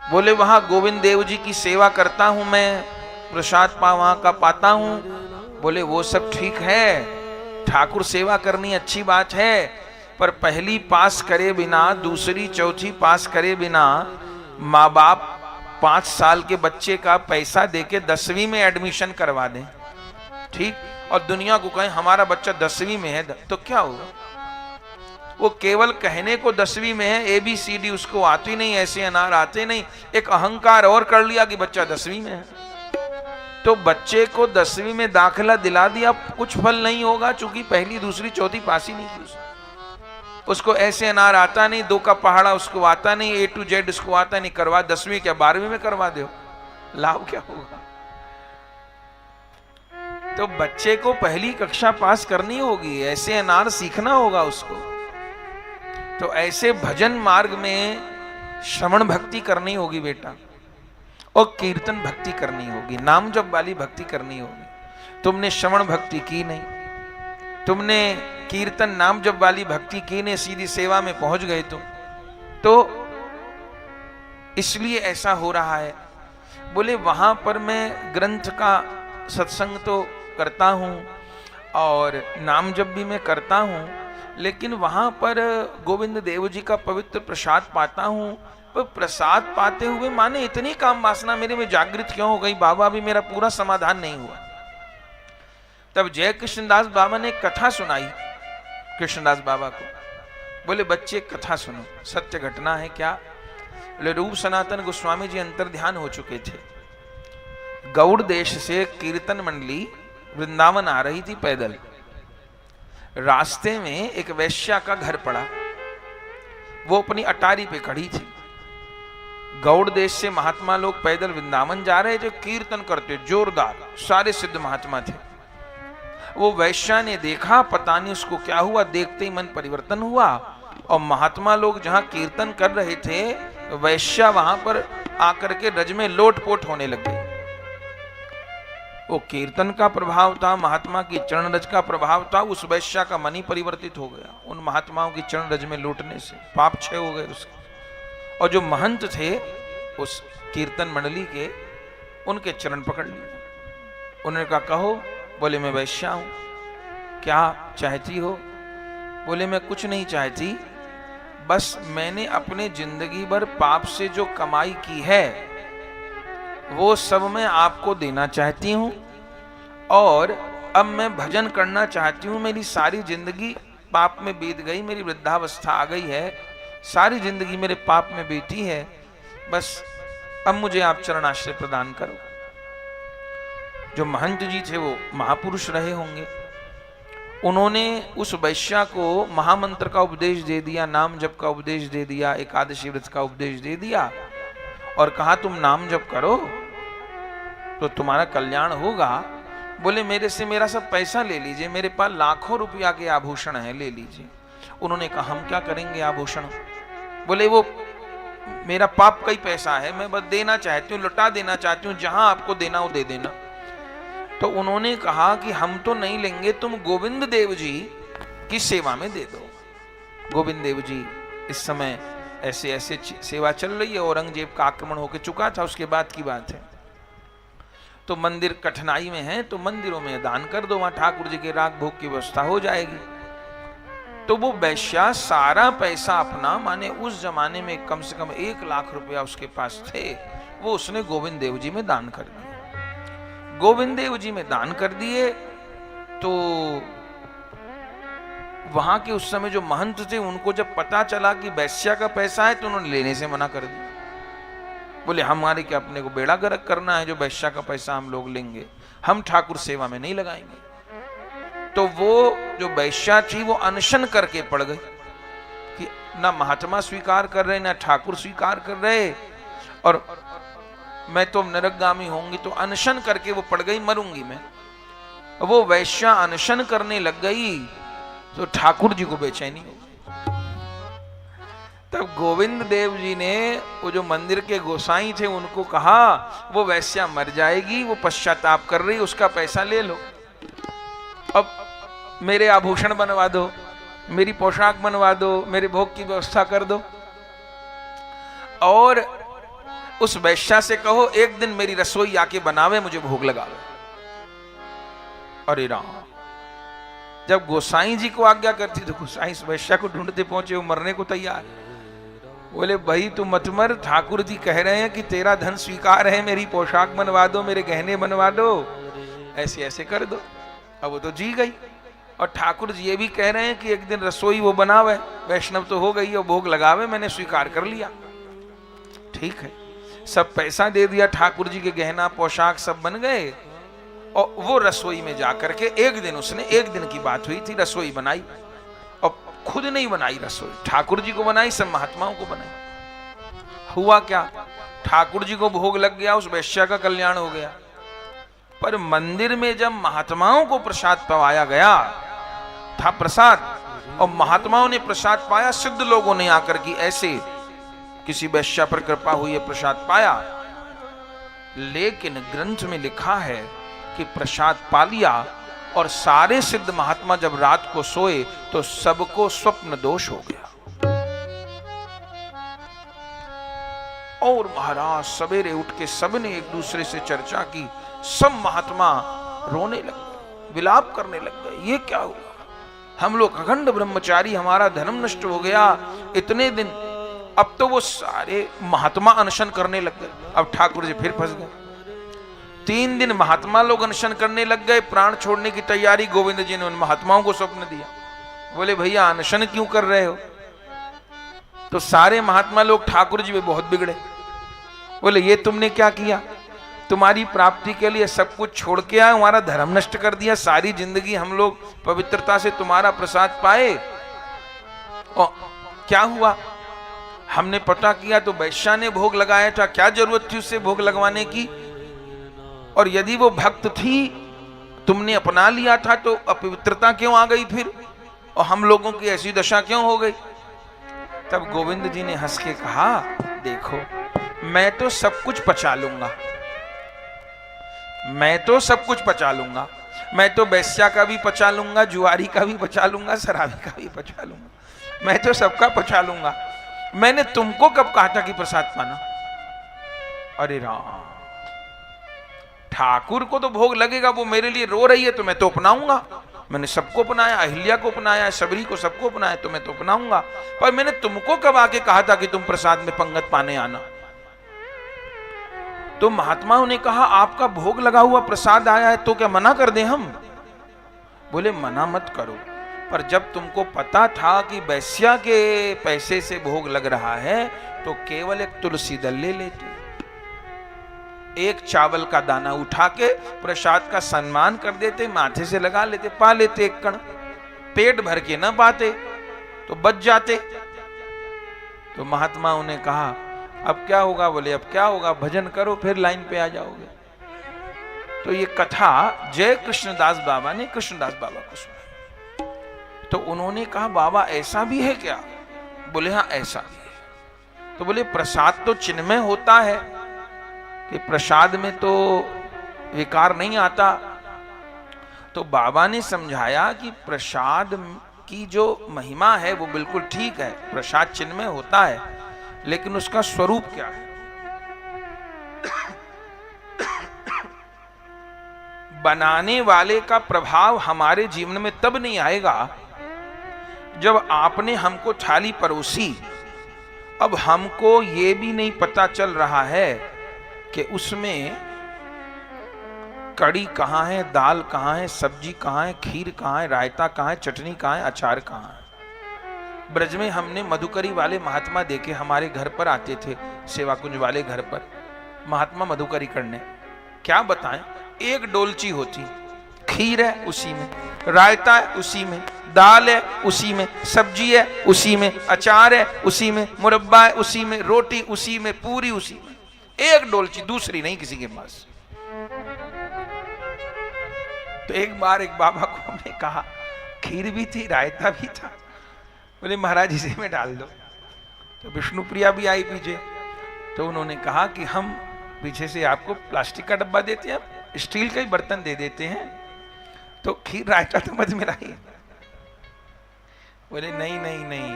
बोले वहां गोविंद देव जी की सेवा करता हूं मैं, प्रसाद वहां का पाता हूं। बोले वो सब ठीक है, ठाकुर सेवा करनी अच्छी बात है, पर पहली पास करे बिना, दूसरी चौथी पास करे बिना माँ बाप 5 साल के बच्चे का पैसा देके 10वीं में एडमिशन करवा दें, ठीक, और दुनिया को कहें हमारा बच्चा 10वीं में है, तो क्या होगा? वो केवल कहने को 10वीं में है, ABCD उसको आती नहीं, ऐसे अनार आते नहीं, एक अहंकार और कर लिया कि बच्चा 10वीं में है। तो बच्चे को 10वीं में दाखिला दिला दिया, कुछ फल नहीं होगा, चूंकि पहली दूसरी चौथी पास ही नहीं की। उसको ऐसे अनार आता नहीं, 2 का पहाड़ा उसको आता नहीं, A to Z उसको आता नहीं, करवा 10वीं क्या 12वीं में करवा दो, लाभ क्या होगा? तो बच्चे को पहली कक्षा पास करनी होगी, ऐसे अनार सीखना होगा उसको। तो ऐसे भजन मार्ग में श्रवण भक्ति करनी होगी बेटा, और कीर्तन भक्ति करनी होगी, नाम जप वाली भक्ति करनी होगी। तुमने श्रवण भक्ति की नहीं, तुमने कीर्तन नाम जप वाली भक्ति की नहीं, सीधी सेवा में पहुंच गए तुम, तो इसलिए ऐसा हो रहा है। बोले वहां पर मैं ग्रंथ का सत्संग तो करता हूं और नाम जप भी मैं करता हूं, लेकिन वहां पर गोविंद देव जी का पवित्र प्रसाद पाता हूं। पर प्रसाद पाते हुए माने इतनी काम वासना मेरे में जागृत क्यों हो गई बाबा, भी मेरा पूरा समाधान नहीं हुआ। तब जय कृष्णदास बाबा ने कथा सुनाई कृष्णदास बाबा को। बोले बच्चे कथा सुनो, सत्य घटना है। क्या? बोले रूप सनातन गोस्वामी जी अंतर ध्यान हो चुके थे। गौड़ देश से कीर्तन मंडली वृंदावन आ रही थी पैदल। रास्ते में एक वैश्या का घर पड़ा, वो अपनी अटारी पे खड़ी थी। गौड़ देश से महात्मा लोग पैदल वृंदावन जा रहे थे, कीर्तन करते जोरदार, सारे सिद्ध महात्मा थे। वो वैश्या ने देखा, पता नहीं उसको क्या हुआ, देखते ही मन परिवर्तन हुआ, और महात्मा लोग जहां कीर्तन कर रहे थे, वैश्या वहां पर आकर के रज में लोटपोट होने लग गई। वो कीर्तन का प्रभाव था, महात्मा की चरण रज का प्रभाव था, उस वैश्या का मन ही परिवर्तित हो गया उन महात्माओं की चरण रज में लूटने से, पाप क्षय हो गए उसके। और जो महंत थे उस कीर्तन मंडली के, उनके चरण पकड़ लिए। उन्होंने कहा कहो। बोले मैं वैश्या हूं, क्या चाहती हो? बोले मैं कुछ नहीं चाहती, बस मैंने अपने जिंदगी भर पाप से जो कमाई की है वो सब मैं आपको देना चाहती हूं, और अब मैं भजन करना चाहती हूं। मेरी सारी जिंदगी पाप में बीत गई, मेरी वृद्धावस्था आ गई है, सारी जिंदगी मेरे पाप में बीती है, बस अब मुझे आप चरणाश्रय प्रदान करो। जो महंत जी थे वो महापुरुष रहे होंगे, उन्होंने उस वैश्या को महामंत्र का उपदेश दे दिया, नाम जप का उपदेश दे दिया, एकादशी व्रत का उपदेश दे दिया, और कहा तुम नाम जप करो तो तुम्हारा कल्याण होगा। बोले मेरे से मेरा सब पैसा ले लीजिए, मेरे पास लाखों रुपया के आभूषण है, ले लीजिए। उन्होंने कहा हम क्या करेंगे आभूषण? बोले वो मेरा पाप का ही पैसा है, मैं बस देना चाहती हूँ, लुटा देना चाहती हूँ, जहां आपको देना हो दे देना। तो उन्होंने कहा कि हम तो नहीं लेंगे, तुम गोविंद देव जी की सेवा में दे दो। गोविंद देव जी इस समय ऐसे ऐसे सेवा चल रही है, औरंगजेब का आक्रमण होकर चुका था, उसके बाद की बात है। तो मंदिर कठिनाई में है, तो मंदिरों में दान कर दो, वहां ठाकुर जी के राग भोग की व्यवस्था हो जाएगी। तो वो वैश्या सारा पैसा अपना, माने उस जमाने में कम से कम 1 लाख रुपया उसके पास थे, वो उसने गोविंद देव जी में दान कर दिए। गोविंद देव जी में दान कर दिए तो वहां के उस समय जो महंत थे, उनको जब पता चला कि वैश्या का पैसा है, तो उन्होंने लेने से मना कर दिया। बोले हमारे क्या अपने को बेड़ा गर्क करना है, जो वैश्या का पैसा हम लोग लेंगे, हम ठाकुर सेवा में नहीं लगाएंगे। तो वो जो वैश्या थी वो अनशन करके पड़ गई कि ना महात्मा स्वीकार कर रहे, ना ठाकुर स्वीकार कर रहे, और मैं तो नरकगामी होंगी, तो अनशन करके वो पड़ गई, मरूंगी मैं। वो वैश्या अनशन करने लग गई तो ठाकुर जी को बेचैनी हो गई। तब गोविंद देव जी ने वो जो मंदिर के गोसाई थे उनको कहा वो वैश्या मर जाएगी, वो पश्चाताप कर रही, उसका पैसा ले लो, अब मेरे आभूषण बनवा दो, मेरी पोशाक बनवा दो, मेरे भोग की व्यवस्था कर दो, और उस वैश्या से कहो एक दिन मेरी रसोई आके बनावे, मुझे भोग लगावे। अरे राम, जब गोसाई जी को आज्ञा करती तो गोसाई वैश्या को ढूंढते पहुंचे, वो मरने को तैयार। बोले भाई तू मत मर, ठाकुर जी कह रहे हैं कि तेरा धन स्वीकार है, मेरी पोशाक बनवा दो, मेरे गहने बनवा दो, ऐसे ऐसे कर दो। अब वो तो जी गई, और ठाकुर जी ये भी कह रहे हैं कि एक दिन रसोई वो बनावे, वैष्णव तो हो गई और भोग लगावे, मैंने स्वीकार कर लिया। ठीक है, सब पैसा दे दिया, ठाकुर जी के गहना पोशाक सब बन गए, और वो रसोई में जाकर के एक दिन, उसने एक दिन की बात हुई थी, रसोई बनाई, और खुद नहीं बनाई रसोई, ठाकुर जी को बनाई, सब महात्माओं को बनाई। हुआ क्या, ठाकुर जी को भोग लग गया, उस वैश्या का कल्याण हो गया। पर मंदिर में जब महात्माओं को प्रसाद पवाया गया था प्रसाद, और महात्माओं ने प्रसाद पाया, सिद्ध लोगों ने आकर की ऐसे किसी वैश्या पर कृपा हुई है प्रसाद पाया, लेकिन ग्रंथ में लिखा है कि प्रसाद पा लिया और सारे सिद्ध महात्मा जब रात को सोए तो सबको स्वप्न दोष हो गया। और महाराज सवेरे उठ के सबने एक दूसरे से चर्चा की, सब महात्मा रोने लगे, विलाप करने लग गए, ये क्या हुआ, हम लोग अखंड ब्रह्मचारी, हमारा धर्म नष्ट हो गया इतने दिन। अब तो वो सारे महात्मा अनशन करने लग गए। अब ठाकुर जी फिर फंस गए। 3 दिन महात्मा लोग अनशन करने लग गए, प्राण छोड़ने की तैयारी। गोविंद जी ने उन महात्माओं को स्वप्न दिया, बोले भैया अनशन क्यों कर रहे हो? तो सारे महात्मा लोग ठाकुर जी में बहुत बिगड़े, बोले ये तुमने क्या किया, तुम्हारी प्राप्ति के लिए सब कुछ छोड़ के आए, हमारा धर्म नष्ट कर दिया, सारी जिंदगी हम लोग पवित्रता से तुम्हारा प्रसाद पाए और क्या हुआ? हमने पता किया तो वैश्या ने भोग लगाया था, क्या जरूरत थी उससे भोग लगवाने की? और यदि वो भक्त थी, तुमने अपना लिया था, तो अपवित्रता क्यों आ गई फिर, और हम लोगों की ऐसी दशा क्यों हो गई? तब गोविंद जी ने हंस के कहा, देखो मैं तो सब कुछ पचा लूंगा, मैं तो सब कुछ पचा लूंगा, मैं तो वैश्या का भी पचा लूंगा, जुआरी का भी पचा लूंगा, शराबी का भी पचा लूंगा, मैं तो सबका पचा लूंगा। मैंने तुमको कब कहा था कि प्रसाद पाना? अरे राम, ठाकुर को तो भोग लगेगा, वो मेरे लिए रो रही है तो मैं तो अपनाऊंगा, मैंने सबको अपनाया, अहिल्या को अपनाया, सबरी को, सबको अपनाया, तो मैं तो अपनाऊंगा। पर मैंने तुमको कब आके कहा था कि तुम प्रसाद में पंगत पाने आना? तो महात्माओं ने कहा आपका भोग लगा हुआ प्रसाद आया है, तो क्या मना कर दें हम? बोले मना मत करो, पर जब तुमको पता था कि वैश्या के पैसे से भोग लग रहा है तो केवल एक तुलसी दल ले लेते, एक चावल का दाना उठा के प्रसाद का सम्मान कर देते, माथे से लगा लेते, पा लेते एक कण, पेट भर के न पाते तो बच जाते। तो महात्माओं ने कहा अब क्या होगा? बोले अब क्या होगा, भजन करो फिर लाइन पे आ जाओगे। तो ये कथा जय कृष्णदास बाबा ने कृष्णदास बाबा को सुनाई। तो उन्होंने कहा बाबा ऐसा भी है क्या? बोले हाँ ऐसा भी है। तो बोले प्रसाद तो चिन्मय होता है कि प्रसाद में तो विकार नहीं आता। तो बाबा ने समझाया कि प्रसाद की जो महिमा है वो बिल्कुल ठीक है, प्रसाद चिन्मय होता है, लेकिन उसका स्वरूप क्या है? बनाने वाले का प्रभाव हमारे जीवन में तब नहीं आएगा जब आपने हमको थाली परोसी, अब हमको ये भी नहीं पता चल रहा है कि उसमें कड़ी कहाँ है, दाल कहाँ है, सब्जी कहाँ है, खीर कहाँ है, रायता कहाँ है, चटनी कहाँ है, अचार कहाँ है। ब्रज में हमने मधुकरी वाले महात्मा देखे, हमारे घर पर आते थे, सेवा कुंज वाले घर पर महात्मा मधुकरी करने। क्या बताएं, एक डोलची होती, खीर है उसी में, रायता है उसी में, दाल है उसी में, सब्जी है उसी में, अचार है उसी में, मुरब्बा है उसी में, रोटी उसी में, पूरी उसी में, एक डोलची, दूसरी नहीं किसी के पास। तो एक बार एक बाबा को हमने कहा खीर भी थी, रायता भी था, बोले महाराज इसे में डाल दो। तो विष्णुप्रिया भी आई पीछे, तो उन्होंने कहा कि हम पीछे से आपको प्लास्टिक का डब्बा देते हैं, स्टील का ही बर्तन दे देते हैं, तो खीर रायता तो मत में रही। बोले नहीं नहीं नहीं,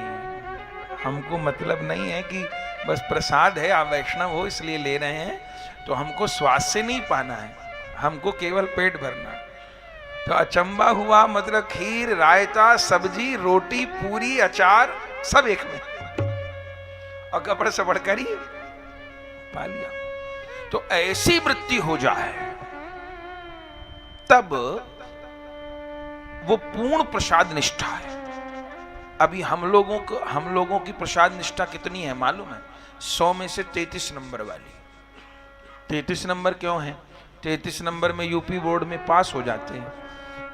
हमको मतलब नहीं है कि बस प्रसाद है, आप वैष्णव हो इसलिए ले रहे हैं, तो हमको स्वाद से नहीं पाना है, हमको केवल पेट भरना है। तो अचंबा हुआ, मतलब खीर, रायता, सब्जी, रोटी, पूरी, अचार सब एक में, और गबड़ सबड़ करी पा लिया। तो ऐसी वृत्ति हो जाए तब वो पूर्ण प्रसाद निष्ठा है। अभी हम लोगों की प्रसाद निष्ठा कितनी है मालूम है? 100 में से 33 नंबर वाली। 33 नंबर क्यों है? 33 नंबर में यूपी बोर्ड में पास हो जाते हैं,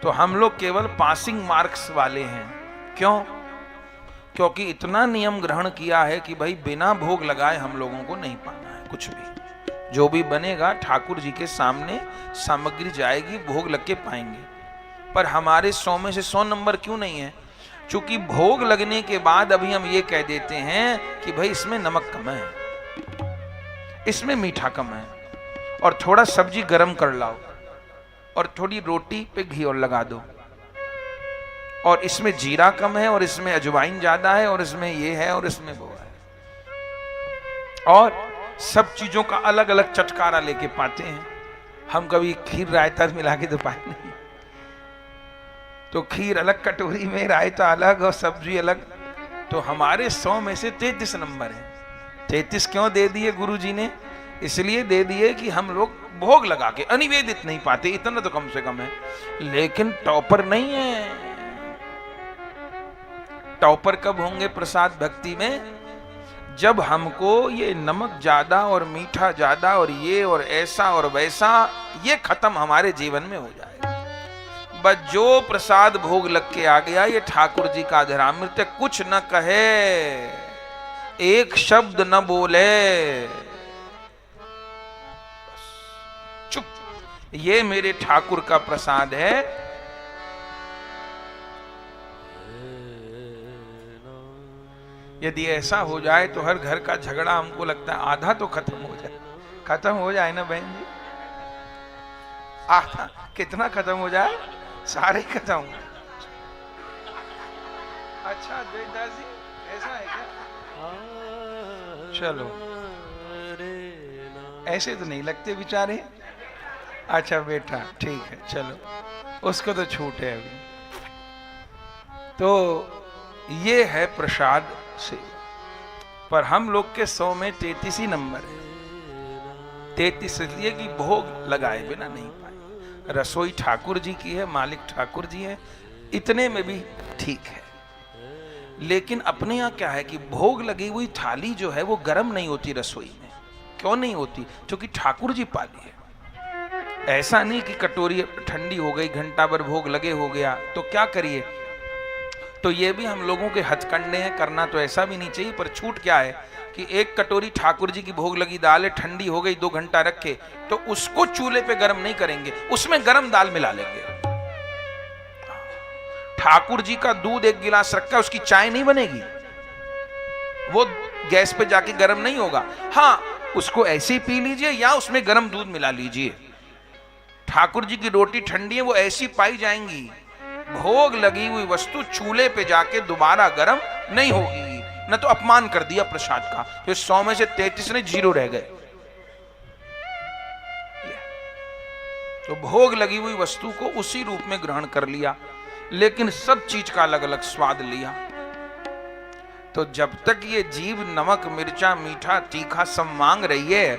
तो हम लोग केवल पासिंग मार्क्स वाले हैं। क्यों? क्योंकि इतना नियम ग्रहण किया है कि भाई बिना भोग लगाए हम लोगों को नहीं पाना है कुछ भी। जो भी बनेगा ठाकुर जी के सामने सामग्री जाएगी, भोग लग के पाएंगे। पर हमारे 100 में से 100 नंबर क्यों नहीं है? क्योंकि भोग लगने के बाद अभी हम ये कह देते हैं कि भाई इसमें नमक कम है, इसमें मीठा कम है, और थोड़ा सब्जी गरम कर लाओ, और थोड़ी रोटी पे घी और लगा दो, और इसमें जीरा कम है, और इसमें अजवाइन ज्यादा है, और इसमें ये है, और इसमें वो है, और सब चीजों का अलग अलग चटकारा लेके पाते हैं। हम कभी खीर रायता मिला के तो पाए नहीं। तो खीर अलग कटोरी में, रायता अलग और सब्जी अलग। तो हमारे 100 में से 33 नंबर है। 33 क्यों दे दिए गुरु जी ने? इसलिए दे दिए कि हम लोग भोग लगा के अनिवेदित नहीं पाते, इतना तो कम से कम है। लेकिन टॉपर नहीं है। टॉपर कब होंगे प्रसाद भक्ति में? जब हमको ये नमक ज्यादा और मीठा ज्यादा और ये और ऐसा और वैसा ये खत्म हमारे जीवन में हो जाए। बस जो प्रसाद भोग लग के आ गया, ये ठाकुर जी का अधरामृत, कुछ न कहे, एक शब्द न बोले, चुप, ये मेरे ठाकुर का प्रसाद है। यदि ऐसा हो जाए तो हर घर का झगड़ा हमको लगता है आधा तो खत्म हो जाए। खत्म हो जाए ना बहन जी? आधा कितना खत्म हो जाए? सारे खत्म। अच्छा द्वैतदास जी, ऐसा है क्या? चलो, ऐसे तो नहीं लगते बेचारे। अच्छा बेटा ठीक है, चलो उसको तो छूट है अभी। तो ये है प्रसाद से। पर हम लोग के 100 में 33 ही नंबर है। 33 इसलिए कि भोग लगाए बिना नहीं पाए। रसोई ठाकुर जी की है, मालिक ठाकुर जी है, इतने में भी ठीक है। लेकिन अपने यहाँ क्या है कि भोग लगी हुई थाली जो है वो गर्म नहीं होती रसोई में। क्यों नहीं होती? क्योंकि ठाकुर जी पाली है। ऐसा नहीं कि कटोरी ठंडी हो गई, घंटा भर भोग लगे हो गया तो क्या करिए। तो ये भी हम लोगों के हथकंडे हैं, करना तो ऐसा भी नहीं चाहिए। पर छूट क्या है कि एक कटोरी ठाकुर जी की भोग लगी दाल है, ठंडी हो गई, 2 घंटा रखे, तो उसको चूल्हे पे गर्म नहीं करेंगे, उसमें गर्म दाल मिला लेंगे। ठाकुर जी का दूध 1 गिलास रखा, उसकी चाय नहीं बनेगी, वो गैस पे जाके गर्म नहीं होगा। हाँ, उसको ऐसे ही पी लीजिए या उसमें गर्म दूध मिला लीजिए। ठाकुर जी की रोटी ठंडी है, वो ऐसी पाई जाएंगी। भोग लगी हुई वस्तु चूल्हे पे जाके दोबारा गर्म नहीं होगी। न तो अपमान कर दिया प्रसाद का। तो 100 में से 33 ने 0 रह गए। तो भोग लगी हुई वस्तु को उसी रूप में ग्रहण कर लिया, लेकिन सब चीज का अलग अलग स्वाद लिया। तो जब तक ये जीव नमक मिर्चा मीठा तीखा सब मांग रही है,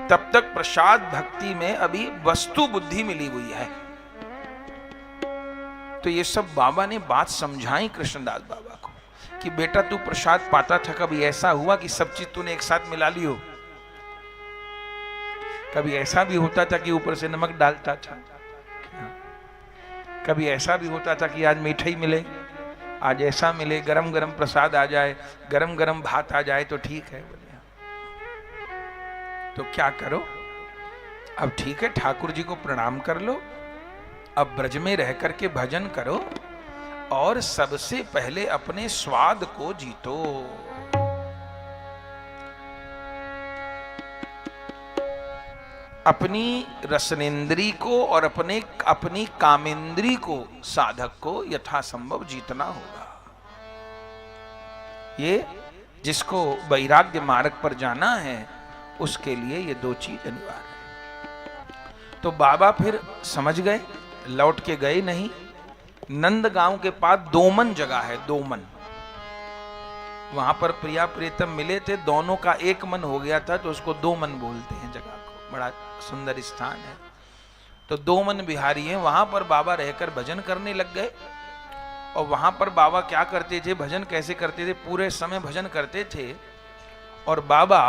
तब तक प्रसाद भक्ति में अभी वस्तु बुद्धि मिली हुई है। तो ये सब बाबा ने बात समझाई कृष्णदास बाबा को कि बेटा तू प्रसाद पाता था, कभी ऐसा हुआ कि सब चीज तूने एक साथ मिला ली हो? कभी ऐसा भी होता था कि ऊपर से नमक डालता था? कभी ऐसा भी होता था कि आज मीठा ही मिले, आज ऐसा मिले, गरम गरम प्रसाद आ जाए, गरम गरम भात आ जाए तो ठीक है। तो क्या करो, अब ठीक है ठाकुर जी को प्रणाम कर लो, अब ब्रज में रह करके भजन करो और सबसे पहले अपने स्वाद को जीतो। अपनी रसनेन्द्री को और अपनी कामेंद्री को, साधक को यथासंभव जीतना होगा। ये जिसको वैराग्य मार्ग पर जाना है उसके लिए ये 2 चीज अनिवार्य है। तो बाबा फिर समझ गए, लौट के गए नहीं। नंदगांव के पास दोमन जगह है, दोमन, वहां पर प्रिया प्रीतम मिले थे, दोनों का एक मन हो गया था, तो उसको दोमन बोलते हैं जगह को। बड़ा सुंदर स्थान है। तो दोमन बिहारी है, वहां पर बाबा रहकर भजन करने लग गए। और वहां पर बाबा क्या करते थे, भजन कैसे करते थे, पूरे समय भजन करते थे। और बाबा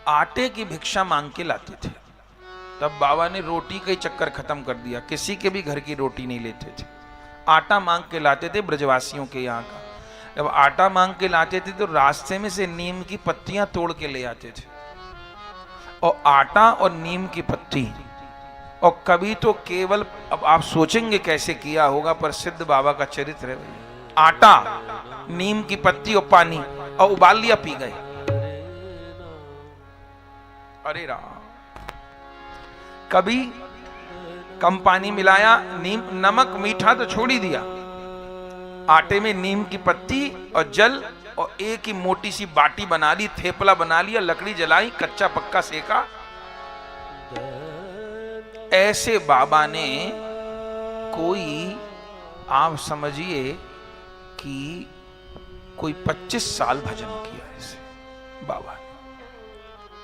आटे की भिक्षा मांग के लाते थे। तब बाबा ने रोटी का ही चक्कर खत्म कर दिया, किसी के भी घर की रोटी नहीं लेते थे, आटा मांग के लाते थे ब्रजवासियों के यहाँ का। जब आटा मांग के लाते थे तो रास्ते में से नीम की पत्तियां तोड़ के ले आते थे। और आटा और नीम की पत्ती, और कभी तो केवल, अब आप सोचेंगे कैसे किया होगा, पर सिद्ध बाबा का चरित्र है। आटा, नीम की पत्ती और पानी, और उबाल लिया, पी गए। अरे राम। कभी कम पानी मिलाया, नीम, नमक मीठा तो छोड़ ही दिया, आटे में नीम की पत्ती और जल, और एक ही मोटी सी बाटी बना ली, थेपला बना लिया, लकड़ी जलाई, कच्चा पक्का सेका। ऐसे बाबा ने कोई, आप समझिए कि कोई 25 साल भजन किया ऐसे बाबा ने,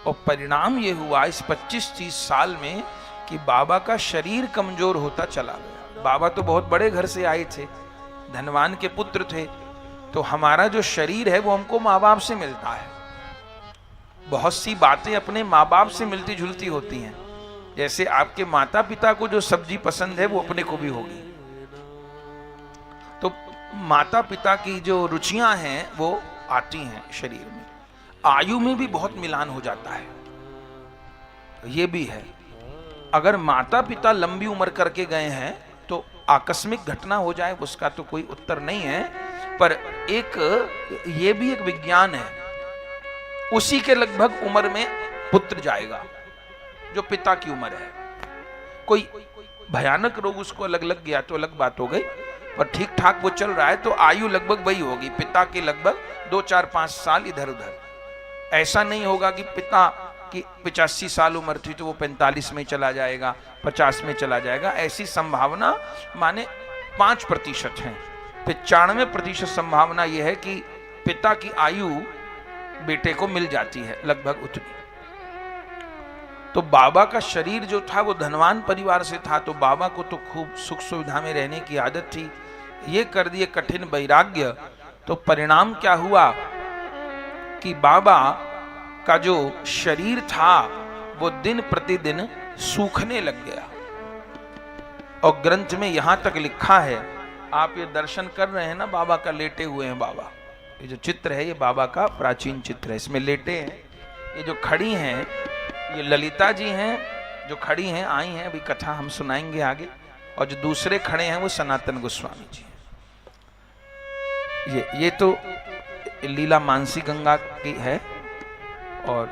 और परिणाम ये हुआ इस 25-30 साल में कि बाबा का शरीर कमजोर होता चला गया। बाबा तो बहुत बड़े घर से आए थे, धनवान के पुत्र थे, तो हमारा जो शरीर है वो हमको माँ बाप से मिलता है। बहुत सी बातें अपने माँ बाप से मिलती जुलती होती हैं। जैसे आपके माता पिता को जो सब्जी पसंद है वो अपने को भी होगी, तो माता पिता की जो रुचियां हैं वो आती हैं शरीर में। आयु में भी बहुत मिलान हो जाता है, ये भी है। अगर माता पिता लंबी उम्र करके गए हैं तो आकस्मिक घटना हो जाए उसका तो कोई उत्तर नहीं है, पर एक ये भी एक विज्ञान है। उसी के लगभग उम्र में पुत्र जाएगा जो पिता की उम्र है। कोई भयानक रोग उसको अलग लग गया तो अलग बात हो गई, पर ठीक ठाक वो चल रहा है तो आयु लगभग वही होगी, पिता के लगभग 2, 4, 5 साल इधर उधर। ऐसा नहीं होगा कि पिता की 85 साल उम्र थी तो वो 45 में चला जाएगा, 50 में चला जाएगा। ऐसी संभावना माने 5% है। 95% संभावना यह है कि पिता की आयु बेटे को मिल जाती है, लगभग उतनी। तो बाबा का शरीर जो था वो धनवान परिवार से था, तो बाबा को तो खूब सुख सुविधा में रहने की आदत थी। ये कर दिए कठिन वैराग्य, तो परिणाम क्या हुआ कि बाबा का जो शरीर था वो दिन प्रतिदिन सूखने लग गया। और ग्रंथ में यहां तक लिखा है, आप ये दर्शन कर रहे हैं ना, बाबा का लेटे हुए हैं बाबा। ये जो चित्र है ये बाबा का प्राचीन चित्र है, इसमें लेटे हैं। ये जो खड़ी हैं ये ललिता जी हैं, जो खड़ी हैं आई हैं, अभी कथा हम सुनाएंगे आगे। और जो दूसरे खड़े हैं वो सनातन गोस्वामी जी हैं। ये तो लीला मानसी गंगा की है, और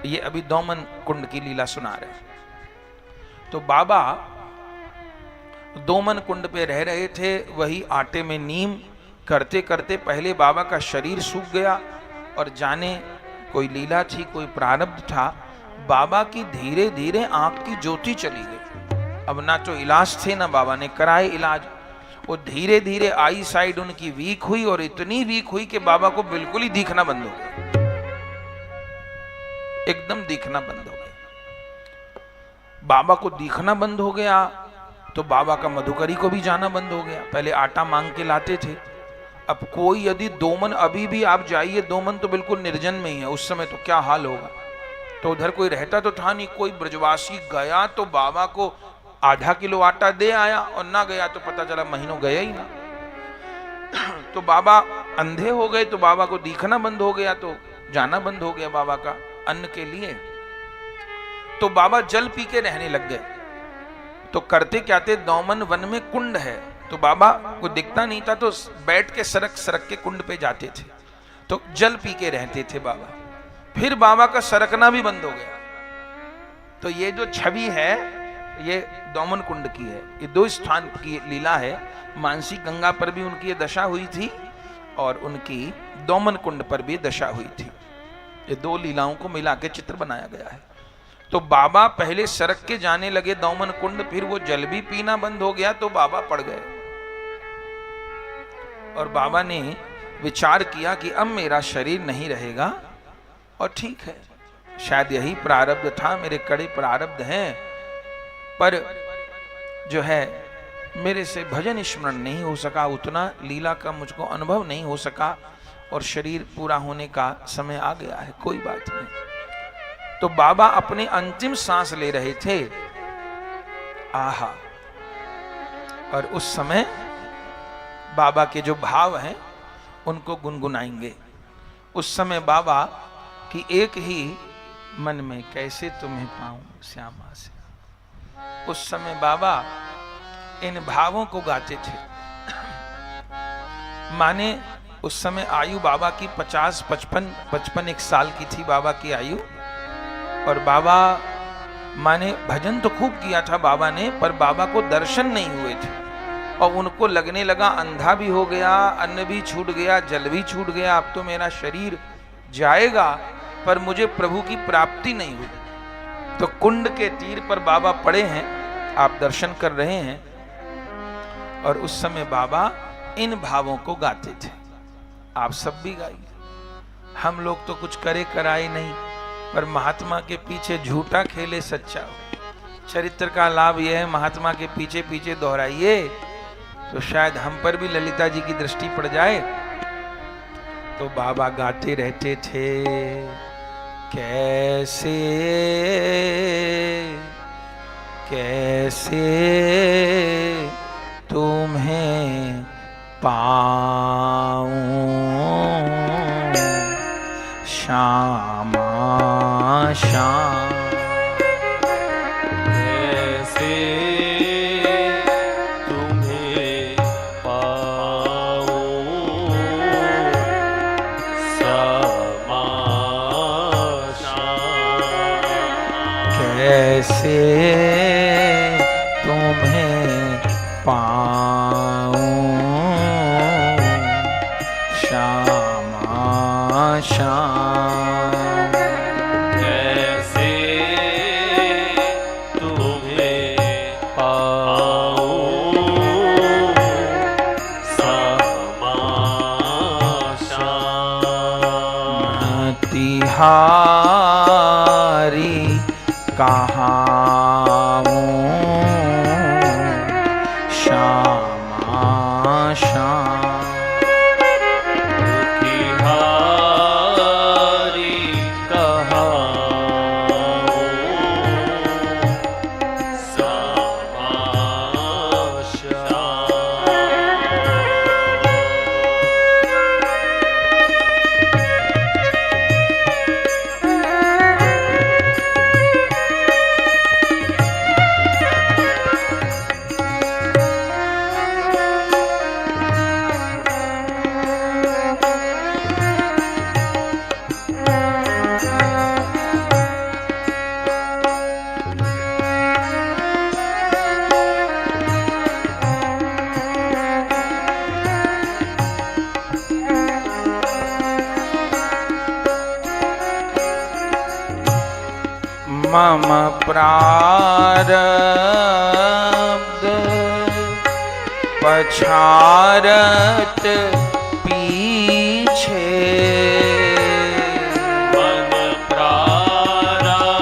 ये अभी दोमन कुंड की लीला सुना रहे हैं। तो बाबा दोमन कुंड पे रह रहे थे, वही आटे में नीम करते करते पहले बाबा का शरीर सूख गया, और जाने कोई लीला थी, कोई प्रारब्ध था, बाबा की धीरे धीरे आंख की ज्योति चली गई। अब ना तो इलाज थे ना बाबा ने कराए इलाज, वो धीरे धीरे आई साइड उनकी वीक हुई, और इतनी वीक हुई कि बाबा को बिल्कुल ही दिखना बंद हो गया, एकदम दिखना बंद हो गया। बाबा को दिखना बंद हो गया तो बाबा का मधुकरी को भी जाना बंद हो गया। पहले आटा मांग के लाते थे, अब कोई यदि दोमन, अभी भी आप जाइए दोमन तो बिल्कुल निर्जन में ही है, उस समय तो क्या हाल होगा। तो उधर कोई रहता तो था नहीं, कोई ब्रजवासी गया तो बाबा को आधा किलो आटा दे आया, और ना गया तो पता चला महीनों गया ही ना। तो बाबा अंधे हो गए, तो बाबा को दिखना बंद हो गया, तो जाना बंद हो गया बाबा का अन्न के लिए। तो बाबा जल पी के रहने लग गए। तो करते क्या थे, दोमन वन में कुंड है, तो बाबा को दिखता नहीं था, तो बैठ के सरक सरक के कुंड पे जाते थे, तो जल पी के रहते थे बाबा। फिर बाबा का सरकना भी बंद हो गया। तो ये जो छवि है ये दोमन कुंड की है। ये 2 स्थान की लीला है। मानसी गंगा पर भी उनकी ये दशा हुई थी, और उनकी दोमन कुंड पर भी दशा हुई थी। ये 2 लीलाओं को मिला के चित्र बनाया गया है। तो बाबा पहले सरक के जाने लगे दोमन कुंड, फिर वो जल भी पीना बंद हो गया, तो बाबा पड़ गए। और बाबा ने विचार किया कि अब मेरा शरीर नहीं रहेगा, और ठीक है, शायद यही प्रारब्ध था, मेरे कड़े प्रारब्ध हैं, पर जो है मेरे से भजन स्मरण नहीं हो सका, उतना लीला का मुझको अनुभव नहीं हो सका, और शरीर पूरा होने का समय आ गया है, कोई बात नहीं। तो बाबा अपने अंतिम सांस ले रहे थे, आहा, और उस समय बाबा के जो भाव हैं उनको गुनगुनाएंगे। उस समय बाबा की एक ही मन में कैसे तुम्हें पाऊं श्यामा से। उस समय बाबा इन भावों को गाते थे। माने उस समय आयु बाबा की 55 एक साल की थी बाबा की आयु। और बाबा माने भजन तो खूब किया था बाबा ने, पर बाबा को दर्शन नहीं हुए थे। और उनको लगने लगा अंधा भी हो गया, अन्न भी छूट गया, जल भी छूट गया, अब तो मेरा शरीर जाएगा, पर मुझे प्रभु की प्राप्ति नहीं हुई। तो कुंड के तीर पर बाबा पड़े हैं, आप दर्शन कर रहे हैं। और उस समय बाबा इन भावों को गाते थे। आप सब भी गाइए। हम लोग तो कुछ करे कराए नहीं, पर महात्मा के पीछे झूठा खेले सच्चा हो। चरित्र का लाभ यह है, महात्मा के पीछे पीछे दोहराइए तो शायद हम पर भी ललिता जी की दृष्टि पड़ जाए। तो बाबा गाते रहते थे, कैसे कैसे तुम्हें पाऊं श्यामा श्याम। कैसे तुम्हें पाऊं श्यामा श्याम। कैसे तुम्हें पाऊं श्यामा श्याम। कैसे तुम्हें पाऊं श्यामा श्याम। तिहारी कहाँ श्यामा श्याम। तिहारी कहाँ श्यामा श्याम। मम प्रारब्ध पछारत पीछे। मन प्रारब्ध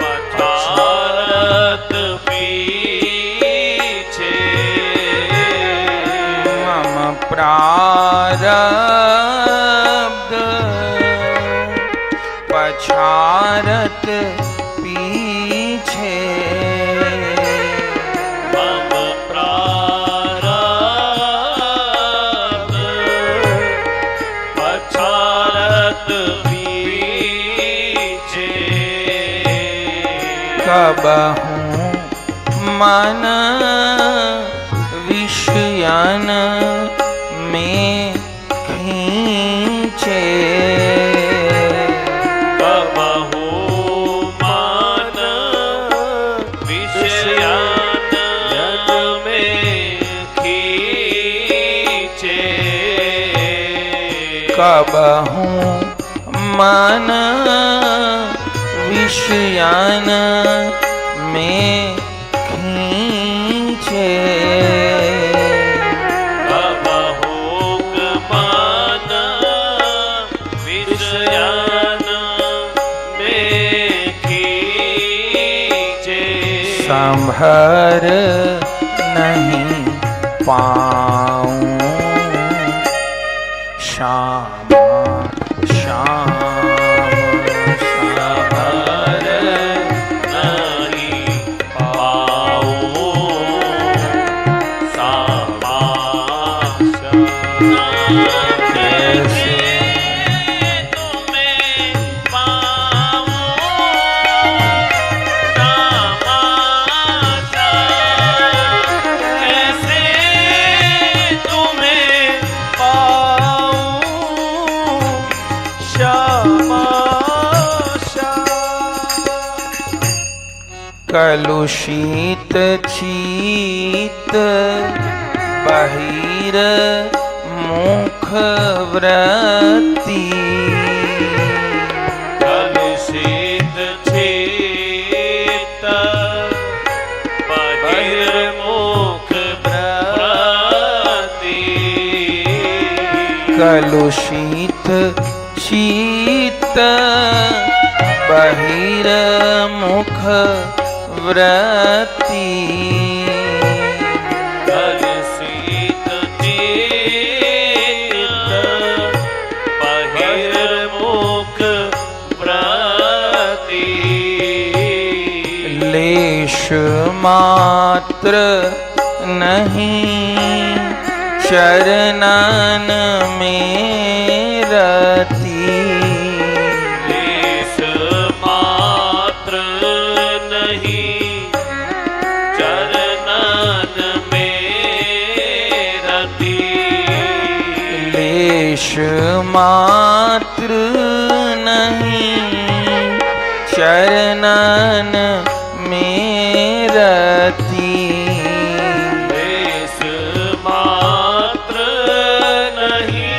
पछारत पीछे। मम प्रारब्ध पछारत पीछे। मम प्रारब्ध पछारत पीछे। कबहूँ मन विषयन में खींचे। कबहूँ मन विषयन में खींचे। कबहूँ मन विषयन में खींचे। संभर नहीं पाऊं श्यामा श्याम। संभर नहीं पाऊं श्यामा श्याम। कैसे कलुषित शीत बहिर मुख व्रती कलुषित शीत बहिर्मुख व्रती कलुषित शीत बहिर्मुख व्रती कलुषित चित्त बहिर्मुख व्रती लेश मात्र नहीं चरणन में रति लेश मात्र नहीं चरणन में रति लेश मात्र नहीं चरणन में रति लेश मात्र नहीं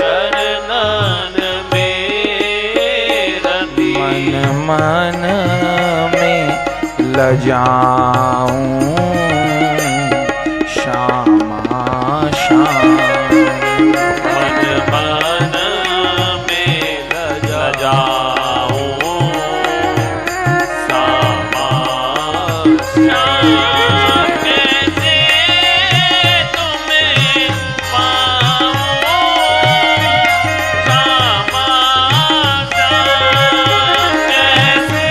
चरणन में रति मन मन में लजाऊं श्यामा श्याम मन मन में लजाऊं श्यामा श्याम कैसे तुम्हें पाऊं श्यामा श्याम कैसे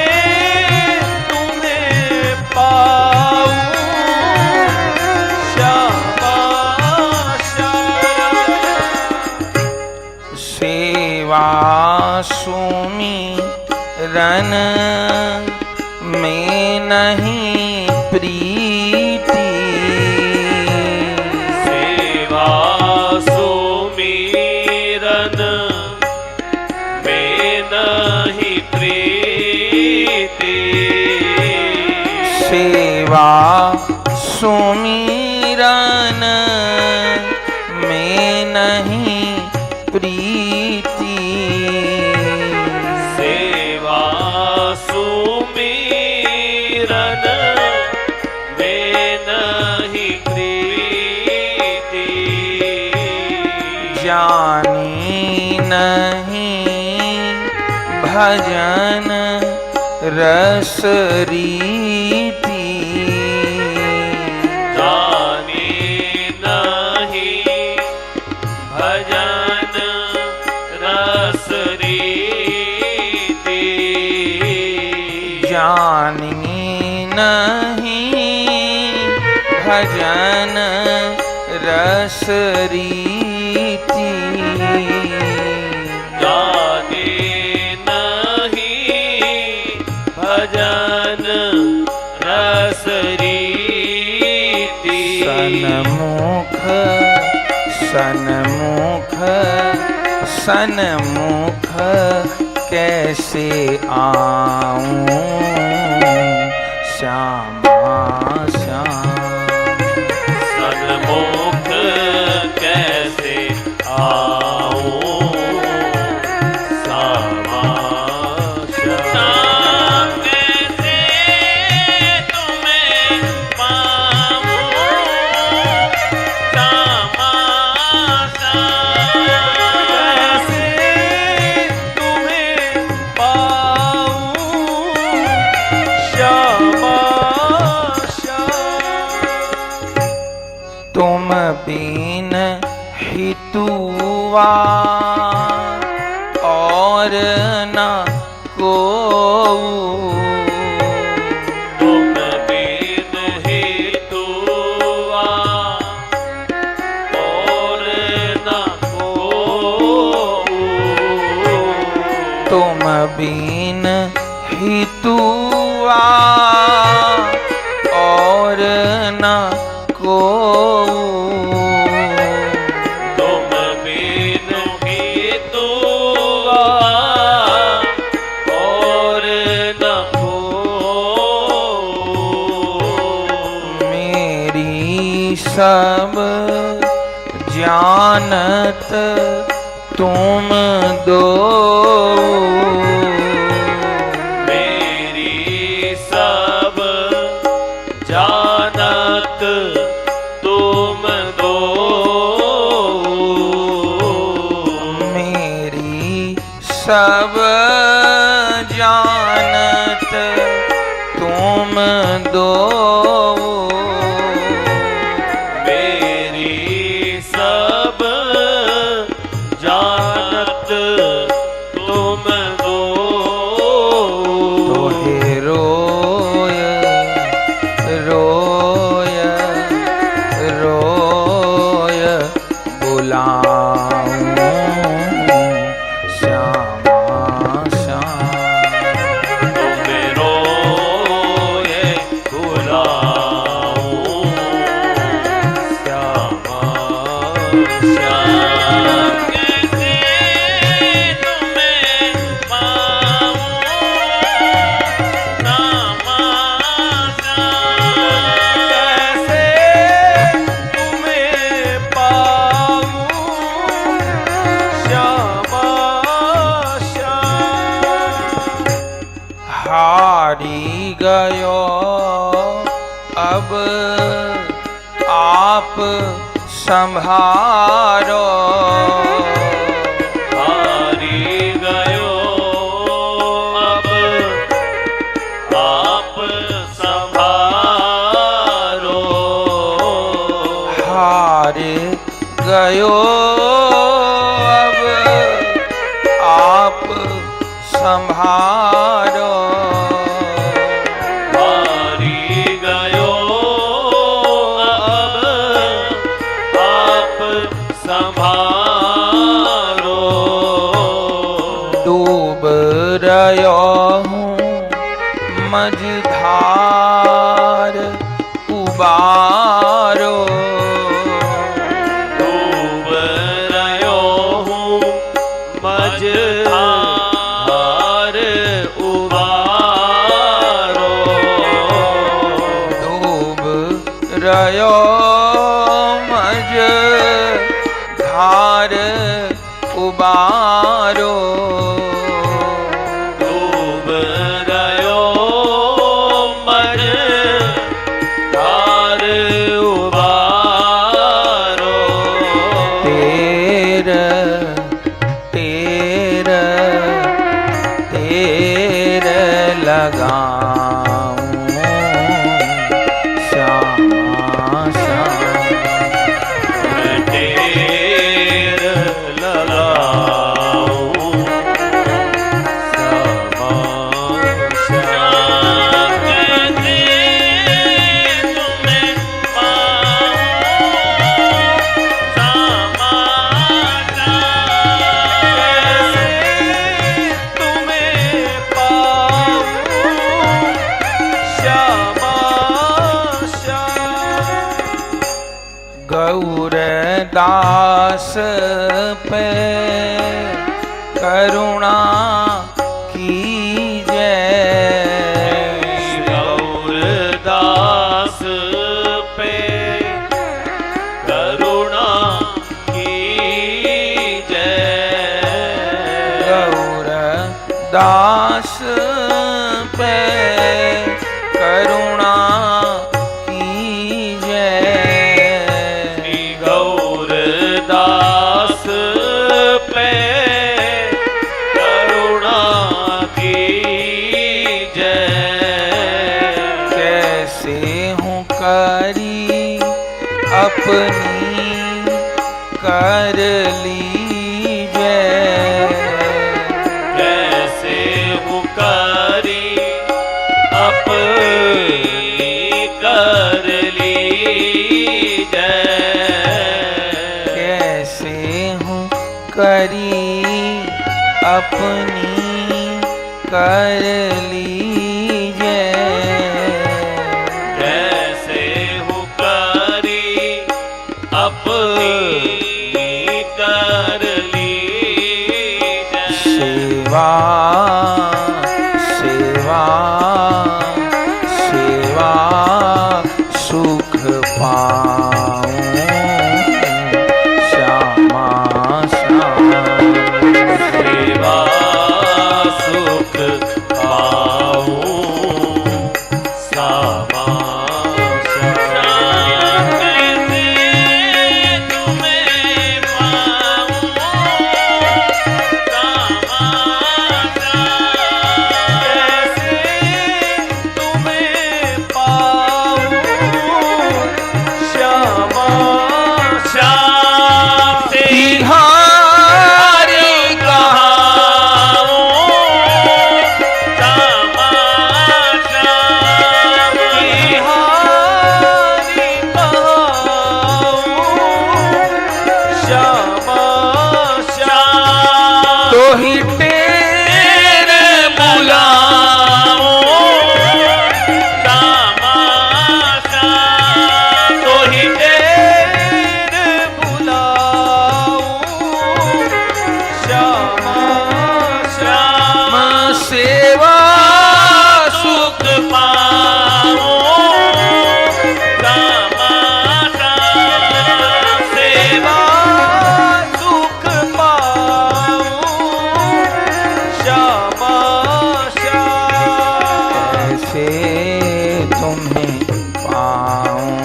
तुम्हें पाऊं श्यामा श्याम सेवा सुमिरन में नहीं प्रीति सेवा सुमिरन में नहीं प्रीति सेवा सुमिरन में नहीं प्रीति सेवा सुमिरन में नहीं प्रीति जानी नहीं भजन रस रीति जानी नहीं भजन रस रीति जानी नहीं भजन रस रीति जाने नहीं भजन रस रीति सन्मुख सन्मुख सन्मुख कैसे आऊं श्यामा श्याम सन्मुख कैसे आऊं श्यामा श्याम कैसे तुम्हें पाऊं श्यामा श्याम कैसे तुम्हें पाऊं श्यामा श्याम तुम बिन हितुआ और न को तुम बिन हितुआ और न कोई तुम बिन हितुआ और न को तुम बिन हितुआ और न कोई सब जानत तुम दो, मेरी सब जानत तुम दो, मेरी सब जानत तुम दो, मेरी सब जानत तुम दो, तो हे रोय रोय रोय बुलाऊं श्यामा श्याम, तुम्हें रोए बुलाऊं श्यामा श्याम, कैसे तुम्हें पाऊं श्यामा श्याम, कैसे तुम्हें पाऊं श्यामा श्याम, हारी गयो अब आप संभारो, हारी गयो अब आप संभारो, हार गयो अब आप संभारो, हारी गयो अब आप संभारो, डूब रहो हूँ मझधार उबारो, डूब रहो हूँ मझधार उबारो, डूब रहो मझधार उबारो, डूब रहो मझधार उबारो, तेर तेर तेर लगाऊं श्यामा श्याम, मैं टेर लगाऊं श्यामा श्याम, कैसे तुम्हें पाऊं श्यामा श्याम, कैसे तुम्हें पाऊं श्यामा श्याम, गौरदास पे करुणा कीजय, गौरदास पे करुणा कीजय, गौरदास पे करुणा कीजय, श्री गौरदास पे करुणा कीजय, कैसे हूँ करी अपनी कर लीजय, कैसे मुकारी अपनी कर लीजय, कैसे हूँ करी अपनी कर लीजय, कैसे मुकारी अपनी कर लीजय, सेवा सेवा सेवा सुख पाऊं कैसे तुम्हें पाऊं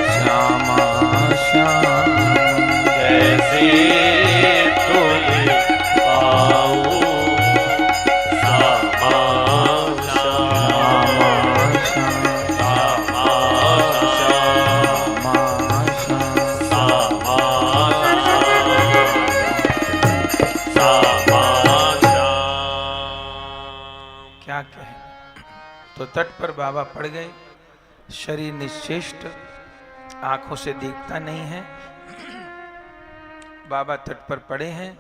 श्यामा श्याम, कैसे तुम्हें पाऊं श्यामा श्याम, श्यामा श्यामा श्याम, क्या कहें। तो तट पर बाबा पड़ गए, शरीर निश्चेष्ट, आंखों से देखता नहीं है। बाबा तट पर पड़े हैं।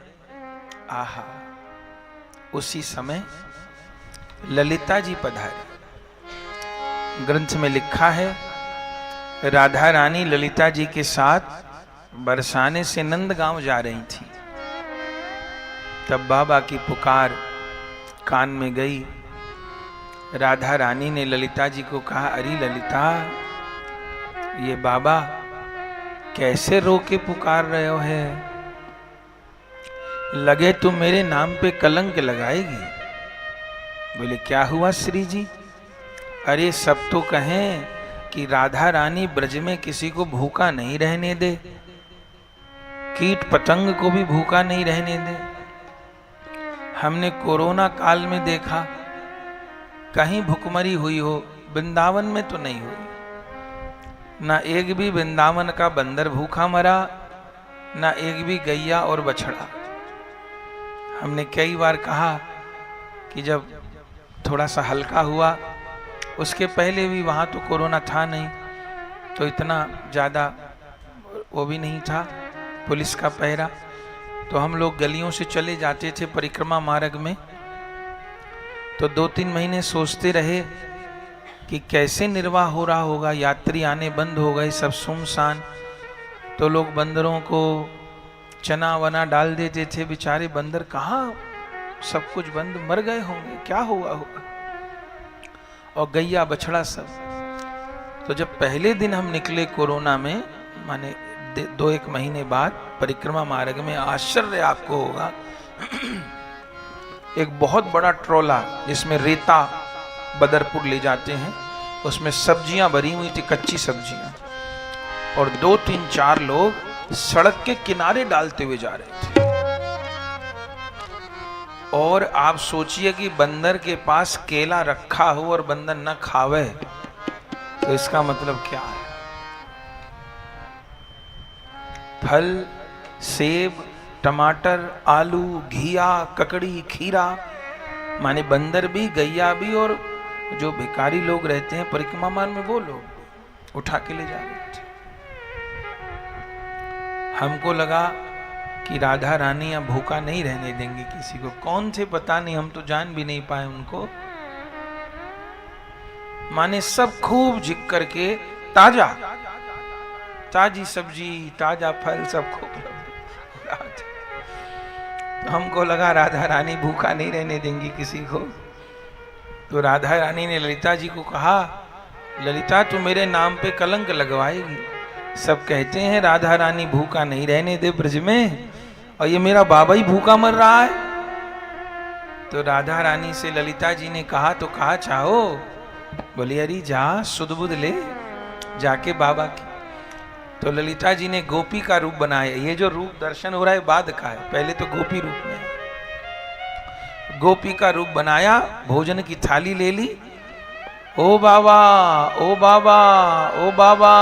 आहा, उसी समय ललिता जी पधारे। ग्रंथ में लिखा है, राधा रानी ललिता जी के साथ बरसाने से नंदगांव जा रही थी। तब बाबा की पुकार कान में गई। राधा रानी ने ललिता जी को कहा, अरे ललिता, ये बाबा कैसे रो के पुकार रहे हो है, लगे तुम मेरे नाम पे कलंक लगाएगी। बोले क्या हुआ श्री जी? अरे सब तो कहें कि राधा रानी ब्रज में किसी को भूखा नहीं रहने दे, कीट पतंग को भी भूखा नहीं रहने दे। हमने कोरोना काल में देखा, कहीं भुखमरी हुई हो, वृंदावन में तो नहीं हुई। ना एक भी वृंदावन का बंदर भूखा मरा, ना एक भी गैया और बछड़ा। हमने कई बार कहा कि जब थोड़ा सा हल्का हुआ, उसके पहले भी वहाँ तो कोरोना था नहीं, तो इतना ज़्यादा वो भी नहीं था पुलिस का पहरा, तो हम लोग गलियों से चले जाते थे परिक्रमा मार्ग में। तो 2-3 महीने सोचते रहे कि कैसे निर्वाह हो रहा होगा, यात्री आने बंद हो गए, सब सुनसान। तो लोग बंदरों को चना वना डाल देते थे, बेचारे बंदर कहाँ, सब कुछ बंद, मर गए होंगे, क्या हुआ होगा। और गैया बछड़ा सब। तो जब पहले दिन हम निकले कोरोना में, माने 2-1 महीने बाद परिक्रमा मार्ग में, आश्चर्य आपको होगा, एक बहुत बड़ा ट्रोला जिसमें रेता बदरपुर ले जाते हैं, उसमें सब्जियां भरी हुई थी, कच्ची सब्जियां, और 2-3-4 लोग सड़क के किनारे डालते हुए जा रहे थे। और आप सोचिए कि बंदर के पास केला रखा हो और बंदर न खावे, तो इसका मतलब क्या है। फल, सेब, टमाटर, आलू, घिया, ककड़ी, खीरा, माने बंदर भी, गैया भी, और जो भिखारी लोग रहते हैं परिक्रमा मार्ग में, वो लोग उठा के ले जा रहे थे। हमको लगा कि राधा रानी अब भूखा नहीं रहने देंगे किसी को। कौन थे पता नहीं, हम तो जान भी नहीं पाए उनको। माने सब खूब झिक करके ताजा ताजी सब्जी, ताजा फल सब खूब तो हमको लगा राधा रानी भूखा नहीं रहने देंगी किसी को। तो राधा रानी ने ललिता जी को कहा, ललिता तू मेरे नाम पे कलंक लगवाएगी। सब कहते हैं राधा रानी भूखा नहीं रहने दे ब्रज में, और ये मेरा बाबा ही भूखा मर रहा है। तो राधा रानी से ललिता जी ने कहा, तो कहा चाहो? बोली अरे जा, सुध बुध ले जाके बाबा की। तो ललिता जी ने गोपी का रूप बनाया। ये जो रूप दर्शन हो रहा है बाद का है, पहले तो गोपी रूप में। गोपी का रूप बनाया, भोजन की थाली ले ली। ओ बाबा, ओ बाबा, ओ बाबा।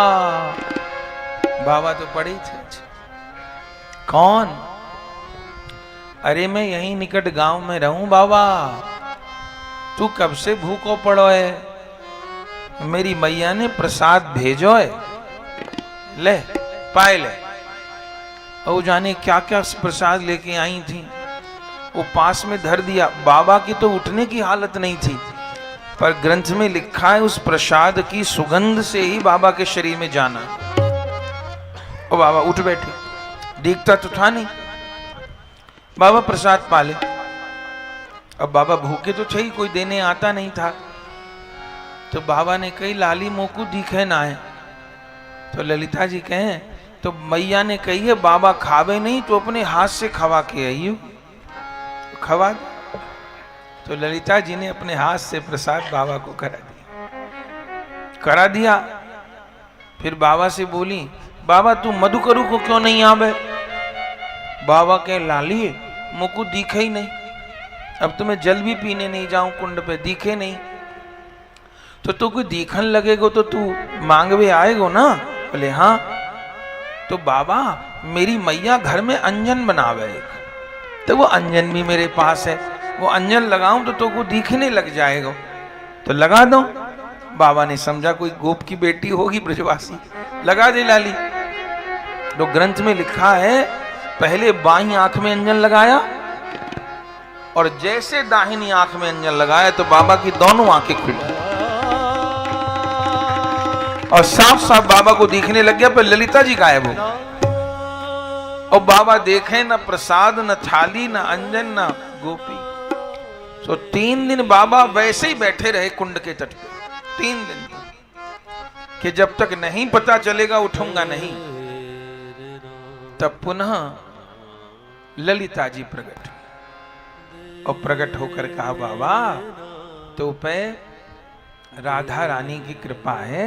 बाबा तो पड़े थे। कौन? अरे मैं यहीं निकट गांव में रहूं बाबा। तू कब से भूखो पड़ो है? मेरी मैया ने प्रसाद भेजो है, ले पाए ले। और जाने क्या क्या प्रसाद लेके आई थी, वो पास में धर दिया। बाबा की तो उठने की हालत नहीं थी, पर ग्रंथ में लिखा है उस प्रसाद की सुगंध से ही बाबा के शरीर में जाना। और बाबा उठ बैठे, दिखता तो था नहीं। बाबा प्रसाद पाले। अब बाबा भूखे तो थे ही, कोई देने आता नहीं था। तो बाबा ने कही लाली मोकू दिखे ना है। तो ललिता जी कहें, तो मैया ने कही है बाबा खावे नहीं तो अपने हाथ से खवा के आइयो, खवा। तो ललिता जी ने अपने हाथ से प्रसाद बाबा को करा दिया। फिर बाबा से बोली, बाबा तू मधुकरू को क्यों नहीं आवे? बाबा के लाली मुझको दिखे ही नहीं, अब तो मैं जल भी पीने नहीं जाऊं कुंड पे, दिखे नहीं। तो तू कोई दिखन लगेगो तो तू मांगवे आएगो ना? बोले हाँ। तो बाबा मेरी मैया घर में अंजन बनावे एक, तो वो अंजन भी मेरे पास है, वो अंजन लगाऊं तो तुमको दिखने लग जाएगा, तो लगा दो। बाबा ने समझा कोई गोप की बेटी होगी ब्रजवासी, लगा दे लाली। तो ग्रंथ में लिखा है पहले बाईं आंख में अंजन लगाया और जैसे दाहिनी आंख में अंजन लगाया तो बाबा की दोनों आंखें खुली और साफ साफ बाबा को दिखने लग गया। पर ललिता जी गायब हो, और बाबा देखे न प्रसाद न थाली न अंजन न गोपी। तो 3 दिन बाबा वैसे ही बैठे रहे कुंड के तट पे, 3 दिन कि जब तक नहीं पता चलेगा उठूंगा नहीं। तब पुनः ललिता जी प्रकट और प्रकट होकर कहा, बाबा तो पे राधा रानी की कृपा है,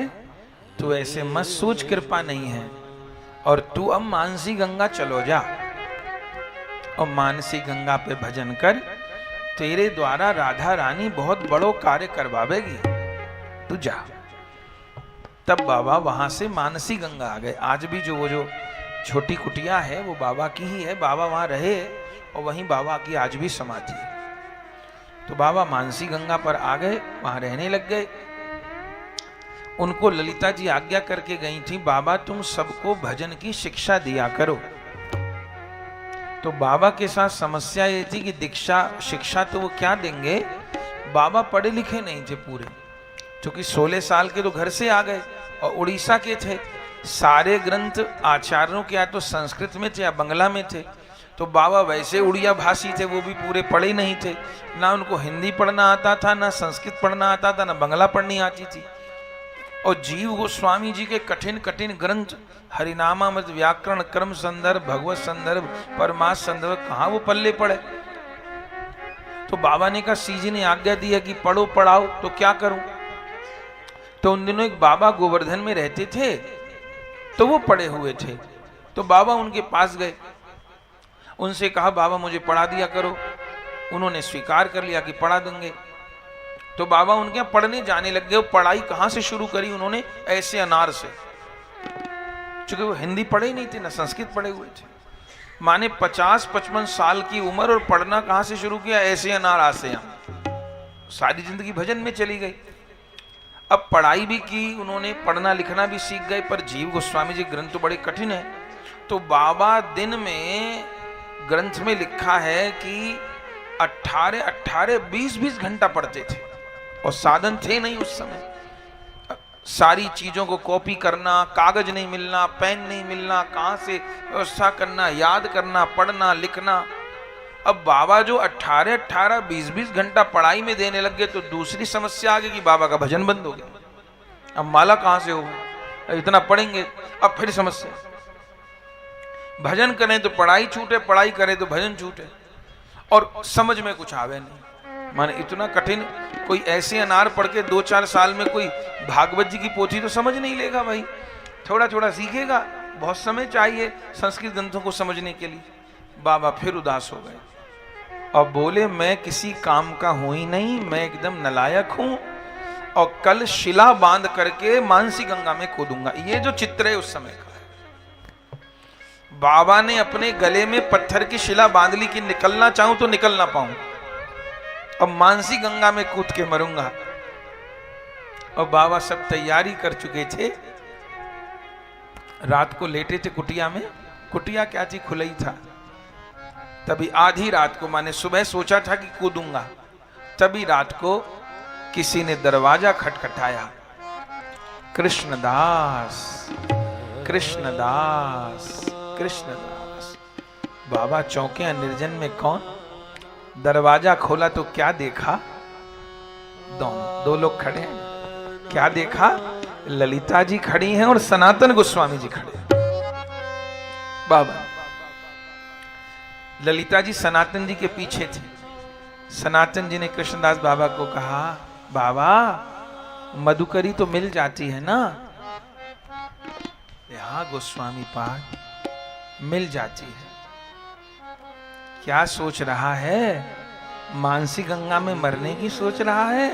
तू ऐसे मत सोच कृपा नहीं है, और तू अब मानसी गंगा चलो जा और मानसी गंगा पे भजन कर, तेरे द्वारा राधा रानी बहुत बड़ो कार्य करवावेगी, तू जा। तब बाबा वहां से मानसी गंगा आ गए। आज भी जो वो जो छोटी कुटिया है वो बाबा की ही है, बाबा वहां रहे और वहीं बाबा की आज भी समाधि है। तो बाबा मानसी गंगा पर आ गए, वहां रहने लग गए। उनको ललिता जी आज्ञा करके गई थी, बाबा तुम सबको भजन की शिक्षा दिया करो। तो बाबा के साथ समस्या ये थी कि दीक्षा शिक्षा तो वो क्या देंगे, बाबा पढ़े लिखे नहीं थे पूरे, क्योंकि 16 साल के तो घर से आ गए और उड़ीसा के थे। सारे ग्रंथ आचार्यों के या तो संस्कृत में थे या बंगला में थे। तो बाबा वैसे उड़िया भाषी थे, वो भी पूरे पढ़े नहीं थे, ना उनको हिंदी पढ़ना आता था, ना संस्कृत पढ़ना आता था, ना बंगला पढ़नी आती थी। और जीव गोस्वामी जी के कठिन कठिन ग्रंथ हरिनामामृत, व्याकरण, कर्म संदर्भ, भगवत संदर्भ, परमार्थ संदर्भ कहाँ वो पल्ले पड़े। तो बाबा ने कहा सीजी ने आज्ञा दी है कि पढ़ो पढ़ाओ, तो क्या करूं। तो उन दिनों एक बाबा गोवर्धन में रहते थे, तो वो पढ़े हुए थे। तो बाबा उनके पास गए, उनसे कहा बाबा मुझे पढ़ा दिया करो। उन्होंने स्वीकार कर लिया कि पढ़ा देंगे। तो बाबा उनके यहाँ पढ़ने जाने लग गए। पढ़ाई कहाँ से शुरू करी उन्होंने, ऐसे अनार से, क्योंकि वो हिंदी पढ़े ही नहीं थे, ना संस्कृत पढ़े हुए थे। माने 50-55 साल की उम्र और पढ़ना कहाँ से शुरू किया, ऐसे अनार आसे यहाँ। सारी जिंदगी भजन में चली गई। अब पढ़ाई भी की उन्होंने, पढ़ना लिखना भी सीख गए, पर जीव गोस्वामी जी ग्रंथ तो बड़े कठिन है। तो बाबा दिन में ग्रंथ में लिखा है कि 18, 20 घंटा पढ़ते थे, और साधन थे नहीं उस समय। सारी चीजों को कॉपी करना, कागज नहीं मिलना, पेन नहीं मिलना, कहां से व्यवस्था करना, याद करना, पढ़ना लिखना। अब बाबा जो 18, 20 घंटा पढ़ाई में देने लग गए, तो दूसरी समस्या आ गई कि बाबा का भजन बंद हो गया। अब माला कहां से होगी, इतना पढ़ेंगे। अब फिर समस्या, भजन करें तो पढ़ाई छूटे, पढ़ाई करें तो भजन छूटे, और समझ में कुछ आवे नहीं। माने इतना कठिन, कोई ऐसे अनार पढ़ के 2-4 साल में कोई भागवत जी की पोथी तो समझ नहीं लेगा भाई, थोड़ा थोड़ा सीखेगा, बहुत समय चाहिए संस्कृत ग्रंथों को समझने के लिए। बाबा फिर उदास हो गए और बोले मैं किसी काम का हूं ही नहीं, मैं एकदम नलायक हूं, और कल शिला बांध करके मानसी गंगा में कूदूंगा। ये जो चित्र है उस समय का, बाबा ने अपने गले में पत्थर की शिला बांध ली कि निकलना चाहूं तो निकल ना पाऊं, अब मानसी गंगा में कूद के मरूंगा। और बाबा सब तैयारी कर चुके थे। रात को लेटे थे कुटिया में, कुटिया क्या थी, खुला ही था। तभी आधी रात को, माने सुबह सोचा था कि कूदूंगा, तभी रात को किसी ने दरवाजा खटखटाया। कृष्णदास, कृष्णदास, कृष्णदास। बाबा चौंके, निर्जन में कौन। दरवाजा खोला तो क्या देखा, दो लोग खड़े हैं। क्या देखा, ललिता जी खड़ी हैं और सनातन गोस्वामी जी खड़े हैं। बाबा ललिता जी सनातन जी के पीछे थे, सनातन जी ने कृष्णदास बाबा को कहा, बाबा मधुकरी तो मिल जाती है ना? हाँ गोस्वामी पाद मिल जाती है। क्या सोच रहा है? मानसी गंगा में मरने की सोच रहा है?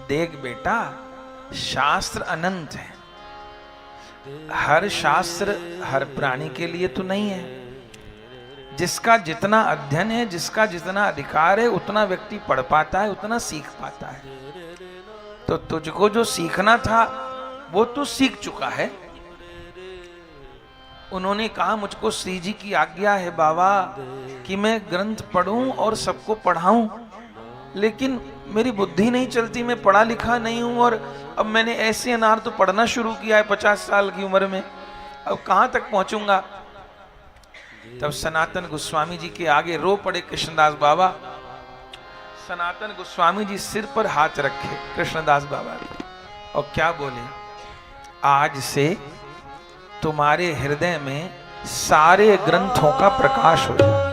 देख बेटा, शास्त्र अनंत है। हर शास्त्र हर प्राणी के लिए तो नहीं है। जिसका जितना अध्ययन है, जिसका जितना अधिकार है, उतना व्यक्ति पढ़ पाता है, उतना सीख पाता है। तो तुझको जो सीखना था वो तू सीख चुका है। उन्होंने कहा, मुझको श्री जी की आज्ञा है बाबा कि मैं ग्रंथ पढ़ूं और सबको पढ़ाऊं, लेकिन मेरी बुद्धि नहीं चलती, मैं पढ़ा लिखा नहीं हूं, और अब मैंने ऐसे अनार तो पढ़ना शुरू किया है 50 साल की उम्र में, अब कहां तक पहुंचूंगा। तब सनातन गोस्वामी जी के आगे रो पड़े कृष्णदास बाबा। सनातन गोस्वामी जी सिर पर हाथ रखे कृष्णदास बाबा और क्या बोले, आज से तुम्हारे हृदय में सारे ग्रंथों का प्रकाश हो जाए।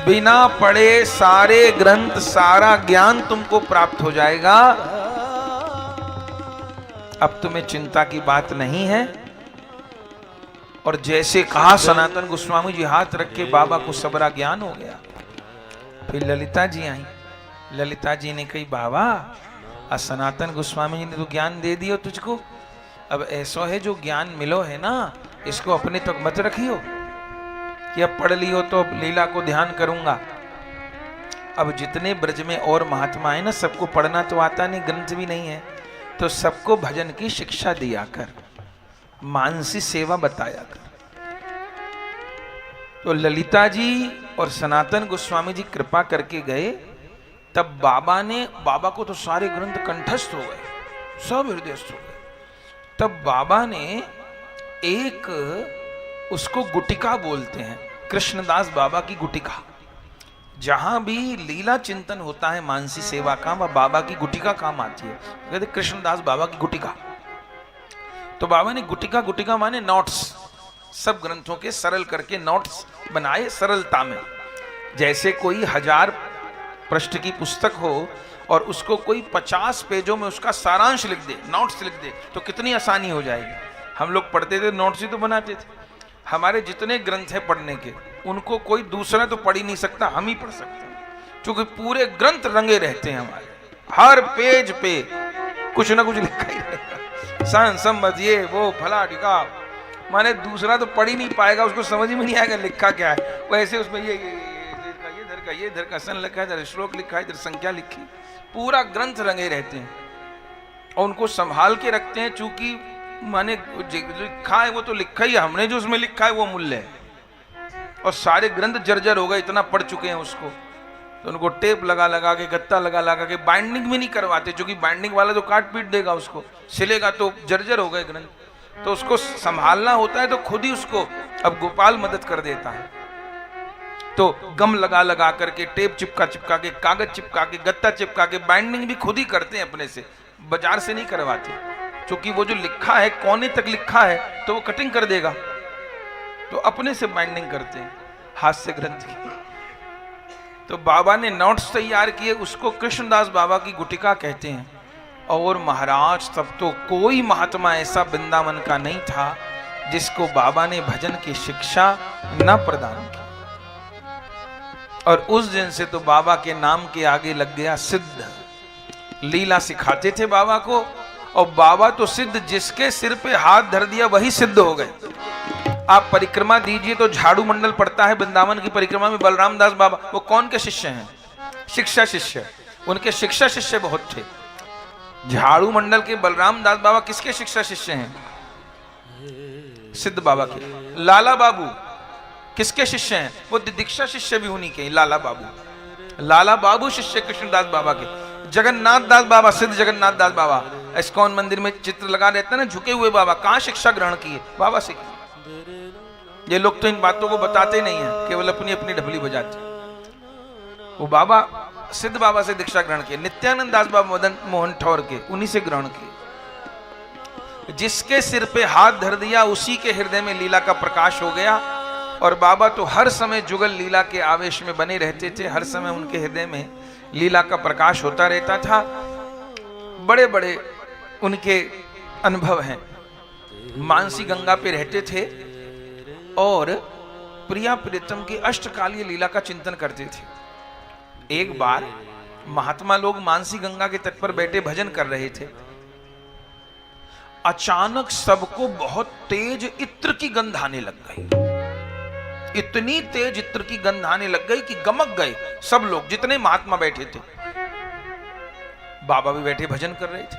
बिना पढ़े सारे ग्रंथ, सारा ज्ञान तुमको प्राप्त हो जाएगा। अब तुम्हें चिंता की बात नहीं है। और जैसे कहा सनातन गोस्वामी जी हाथ रख के बाबा को सबरा ज्ञान हो गया। फिर ललिता जी आई। ललिता जी ने कही, बाबा सनातन गोस्वामी जी ने तो ज्ञान दे दियो तुझको, अब ऐसा है जो ज्ञान मिलो है ना, इसको अपने तक मत रखियो कि अब पढ़ लियो तो अब लीला को ध्यान करूंगा। अब जितने ब्रज में और महात्मा है ना, सबको पढ़ना तो आता नहीं, ग्रंथ भी नहीं है, तो सबको भजन की शिक्षा दिया कर, मानसी सेवा बताया कर। तो ललिता जी और सनातन गोस्वामी जी कृपा करके गए। तब बाबा को तो सारे ग्रंथ कंठस्थ हो गए, सब हृदयस्थ हो गए। तब बाबा ने एक, उसको गुटिका बोलते हैं, कृष्णदास बाबा की गुटिका, जहां भी लीला चिंतन होता है मानसी सेवा का, वह बाबा की गुटिका काम आती है। कहते कृष्णदास बाबा की गुटिका। तो बाबा ने गुटिका माने नोट्स, सब ग्रंथों के सरल करके नोट्स बनाए सरलता में। जैसे कोई 1000 पृष्ठ की पुस्तक हो और उसको कोई 50 पेजों में उसका सारांश लिख दे, नोट्स लिख दे, तो कितनी आसानी हो जाएगी। हम लोग पढ़ते थे, नोट्स ही तो बनाते थे। हमारे जितने ग्रंथ हैं पढ़ने के, उनको कोई दूसरा तो पढ़ ही नहीं सकता, हम ही पढ़ सकते हैं, क्योंकि पूरे ग्रंथ रंगे रहते हैं हमारे। हर पेज पे कुछ ना कुछ लिखा ही रहेगा, संबंध ये वो फला टिका, माने दूसरा तो पढ़ ही नहीं पाएगा, उसको समझ में नहीं आएगा लिखा क्या है। वैसे उसमें ये इधर का सन लिखा है, इधर श्लोक लिखा है, इधर संख्या लिखी, पूरा ग्रंथ रंगे रहते हैं और उनको संभाल के रखते हैं। चूंकि माने लिखा है वो तो लिखा ही है, हमने जो उसमें लिखा है वो मूल्य है। और सारे ग्रंथ जर्जर हो गए, इतना पढ़ चुके हैं उसको, तो उनको टेप लगा लगा के, गत्ता लगा के, बाइंडिंग भी नहीं करवाते, क्योंकि बाइंडिंग वाला तो काट पीट देगा उसको, सिलेगा तो जर्जर हो गए ग्रंथ, तो उसको संभालना होता है। तो खुद ही उसको अब गोपाल मदद कर देता है। तो गम लगा करके, टेप चिपका के, कागज चिपका के, गत्ता चिपका के, बाइंडिंग भी खुद ही करते हैं अपने से, बाजार से नहीं करवाते, क्योंकि वो जो लिखा है कोने तक लिखा है तो वो कटिंग कर देगा, तो अपने से बाइंडिंग करते हैं हाथ से ग्रंथ की। तो बाबा ने नोट्स तैयार किए, उसको कृष्णदास बाबा की गुटिका कहते हैं। और महाराज तब तो कोई महात्मा ऐसा वृंदावन का नहीं था जिसको बाबा ने भजन की शिक्षा न प्रदान की। और उस दिन से तो बाबा के नाम के आगे लग गया सिद्ध। लीला सिखाते थे बाबा को, और बाबा तो सिद्ध, जिसके सिर पे हाथ धर दिया वही सिद्ध हो गए। आप परिक्रमा दीजिए तो झाड़ू मंडल पड़ता है वृंदावन की परिक्रमा में, बलराम दास बाबा, वो कौन के शिष्य हैं? शिक्षा शिष्य, उनके शिक्षा शिष्य बहुत थे। झाड़ू मंडल के बलराम दास बाबा किसके शिक्षा शिष्य हैं? सिद्ध बाबा के। लाला बाबू किसके शिष्य हैं? वो दीक्षा शिष्य भी उन्हीं के, लाला बाबू शिष्य कृष्णदास बाबा के। जगन्नाथ दास बाबा, सिद्ध जगन्नाथ दास बाबा, इस्कॉन मंदिर में चित्र लगा रहता है ना, झुके हुए बाबा, कहाँ शिक्षा ग्रहण की? बाबा से की। ये लोग तो इन बातों को बताते नहीं है, केवल अपनी अपनी ढबली बजाते। वो बाबा सिद्ध बाबा से दीक्षा ग्रहण की। नित्यानंद दास बाबा मदन मोहन ठौर के, उन्हीं से ग्रहण की। जिसके सिर पे हाथ धर दिया उसी के हृदय में लीला का प्रकाश हो गया। और बाबा तो हर समय जुगल लीला के आवेश में बने रहते थे, हर समय उनके हृदय में लीला का प्रकाश होता रहता था। बड़े बड़े उनके अनुभव हैं। मानसी गंगा पे रहते थे और प्रिया प्रीतम की अष्टकालीय लीला का चिंतन करते थे। एक बार महात्मा लोग मानसी गंगा के तट पर बैठे भजन कर रहे थे। अचानक सबको बहुत तेज इत्र की गंध आने लग गई। इतनी तेज इत्र की गंध आने लग गई कि गमक गए सब लोग, जितने महात्मा बैठे थे। बाबा भी बैठे भजन कर रहे थे।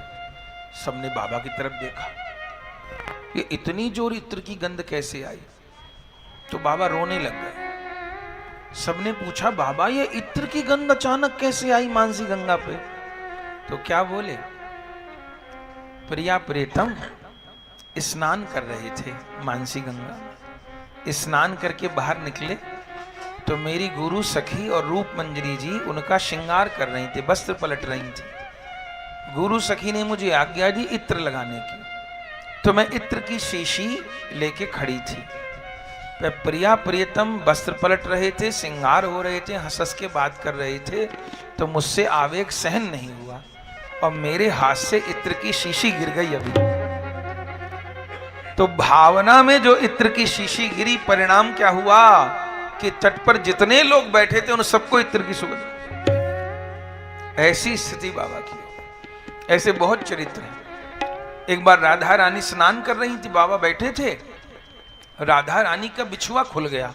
सबने बाबा की तरफ देखा, ये इतनी जोर इत्र की गंध कैसे आई? तो बाबा रोने लग गए। सबने पूछा, बाबा ये इत्र की गंध अचानक कैसे आई मानसी गंगा पे? तो क्या बोले, प्रिया प्रीतम स्नान कर रहे थे मानसी गंगा। स्नान करके बाहर निकले तो मेरी गुरु सखी और रूप मंजरी जी उनका श्रृंगार कर रही थी, वस्त्र पलट रही थी। गुरु सखी ने मुझे आज्ञा दी इत्र लगाने की, तो मैं इत्र की शीशी लेके खड़ी थी। प्रिया प्रियतम वस्त्र पलट रहे थे, श्रृंगार हो रहे थे, हंस हंस के बात कर रहे थे, तो मुझसे आवेग सहन नहीं हुआ और मेरे हाथ से इत्र की शीशी गिर गई। अभी तो भावना में जो इत्र की शीशी गिरी, परिणाम क्या हुआ कि तट पर जितने लोग बैठे थे उन सबको इत्र की सुगंध। ऐसी स्थिति बाबा की। ऐसे बहुत चरित्र हैं। एक बार राधा रानी स्नान कर रही थी, बाबा बैठे थे। राधा रानी का बिछुआ खुल गया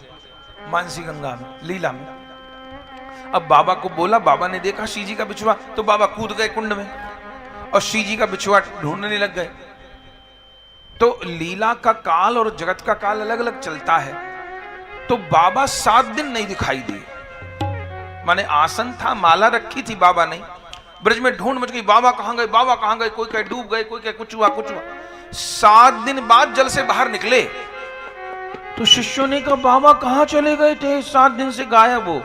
मानसी गंगा में, लीला में। अब बाबा को बोला, बाबा ने देखा श्री जी का बिछुआ, तो बाबा कूद गए कुंड में और श्री जी का बिछुआ ढूंढने लग गए। तो लीला का काल और जगत का काल अलग अलग चलता है। तो बाबा 7 दिन नहीं दिखाई दिए। माने आसन था, माला रखी थी बाबा नहीं। ब्रज में ढूंढ मच गई, बाबा कहां गए, बाबा कहां गए। कोई कहे डूब गए, कोई कहे कुछ हुआ कुछ हुआ। 7 दिन बाद जल से बाहर निकले तो शिष्यों ने कहा, बाबा कहां चले गए थे, 7 दिन से गायब हो।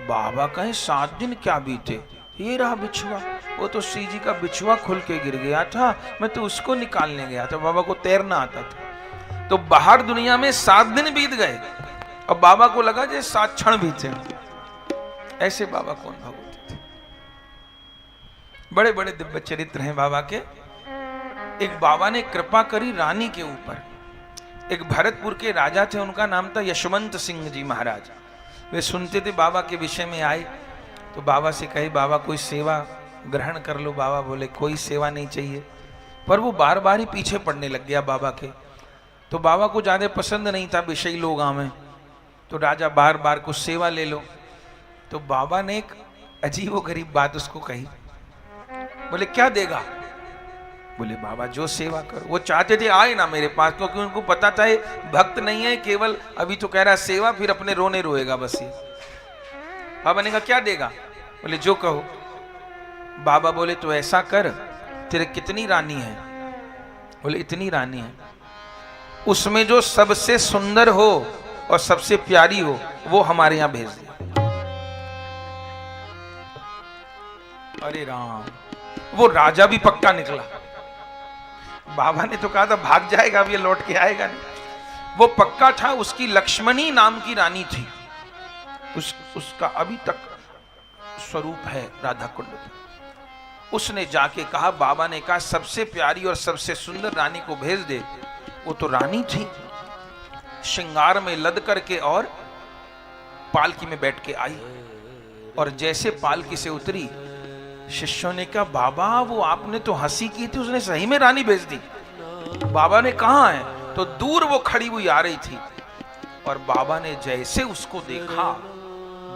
बाबा कहे 7 दिन क्या बीते, ये रहा बिछुआ। वो तो श्री जी का बिछुआ खुल के गिर गया था, मैं तो उसको निकालने गया था। बाबा को तैरना आता था। तो बाहर दुनिया में 7 दिन बीत गए और बाबा को लगा जैसे 7 क्षण बीते। ऐसे बाबा को अनुभव होते थे। बड़े बड़े दिव्य चरित्र हैं बाबा के। एक बाबा ने कृपा करी रानी के ऊपर। एक भरतपुर के राजा थे, उनका नाम था यशवंत सिंह जी महाराज। वे सुनते थे बाबा के विषय में आए तो बाबा से कहे, बाबा कोई सेवा ग्रहण कर लो। बाबा बोले कोई सेवा नहीं चाहिए। पर वो बार बार ही पीछे पड़ने लग गया बाबा के। तो बाबा को ज्यादा पसंद नहीं था विषयी लोग आवे। तो राजा बार बार कुछ सेवा ले लो। तो बाबा ने एक अजीबोगरीब बात उसको कही। बोले क्या देगा? बोले बाबा जो सेवा करो। वो चाहते थे आए ना मेरे पास, क्योंकि उनको पता था ये भक्त नहीं है, केवल अभी तो कह रहा है सेवा, फिर अपने रोने रोएगा बस ये। बाबा ने कहा क्या देगा? बोले जो कहो। बाबा बोले तो ऐसा कर, तेरे कितनी रानी है? बोले इतनी रानी है, उसमें जो सबसे सुंदर हो और सबसे प्यारी हो वो हमारे यहां भेज दे। अरे राम, वो राजा भी पक्का निकला। बाबा ने तो कहा था भाग जाएगा, अब ये लौट के आएगा नहीं। वो पक्का था। उसकी लक्ष्मणी नाम की रानी थी। उसका अभी तक स्वरूप है राधा कुंड में। उसने जाके कहा, बाबा ने कहा सबसे प्यारी और सबसे सुंदर रानी को भेज दे। वो तो रानी थी, श्रृंगार में लद करके और पालकी में बैठ के आई। और जैसे पालकी से उतरी, शिष्यों ने कहा बाबा वो आपने तो हंसी की थी, उसने सही में रानी भेज दी। बाबा ने कहा है? तो दूर वो खड़ी हुई आ रही थी। और बाबा ने जैसे उसको देखा,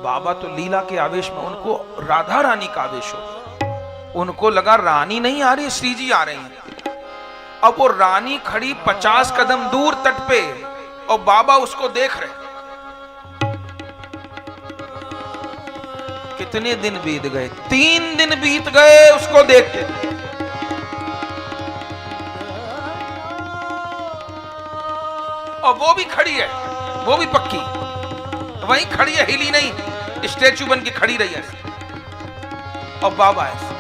बाबा तो लीला के आवेश में, उनको राधा रानी का आवेश हो। उनको लगा रानी नहीं आ रही, श्री जी आ रही हैं। अब वो रानी खड़ी 50 कदम दूर तट पे और बाबा उसको देख रहे। कितने दिन बीत गए? 3 दिन बीत गए उसको देखते। और वो भी खड़ी है, वो भी पक्की वहीं खड़ी है, हिली नहीं, स्टैचू बन के खड़ी रही है। और बाबा ऐसे।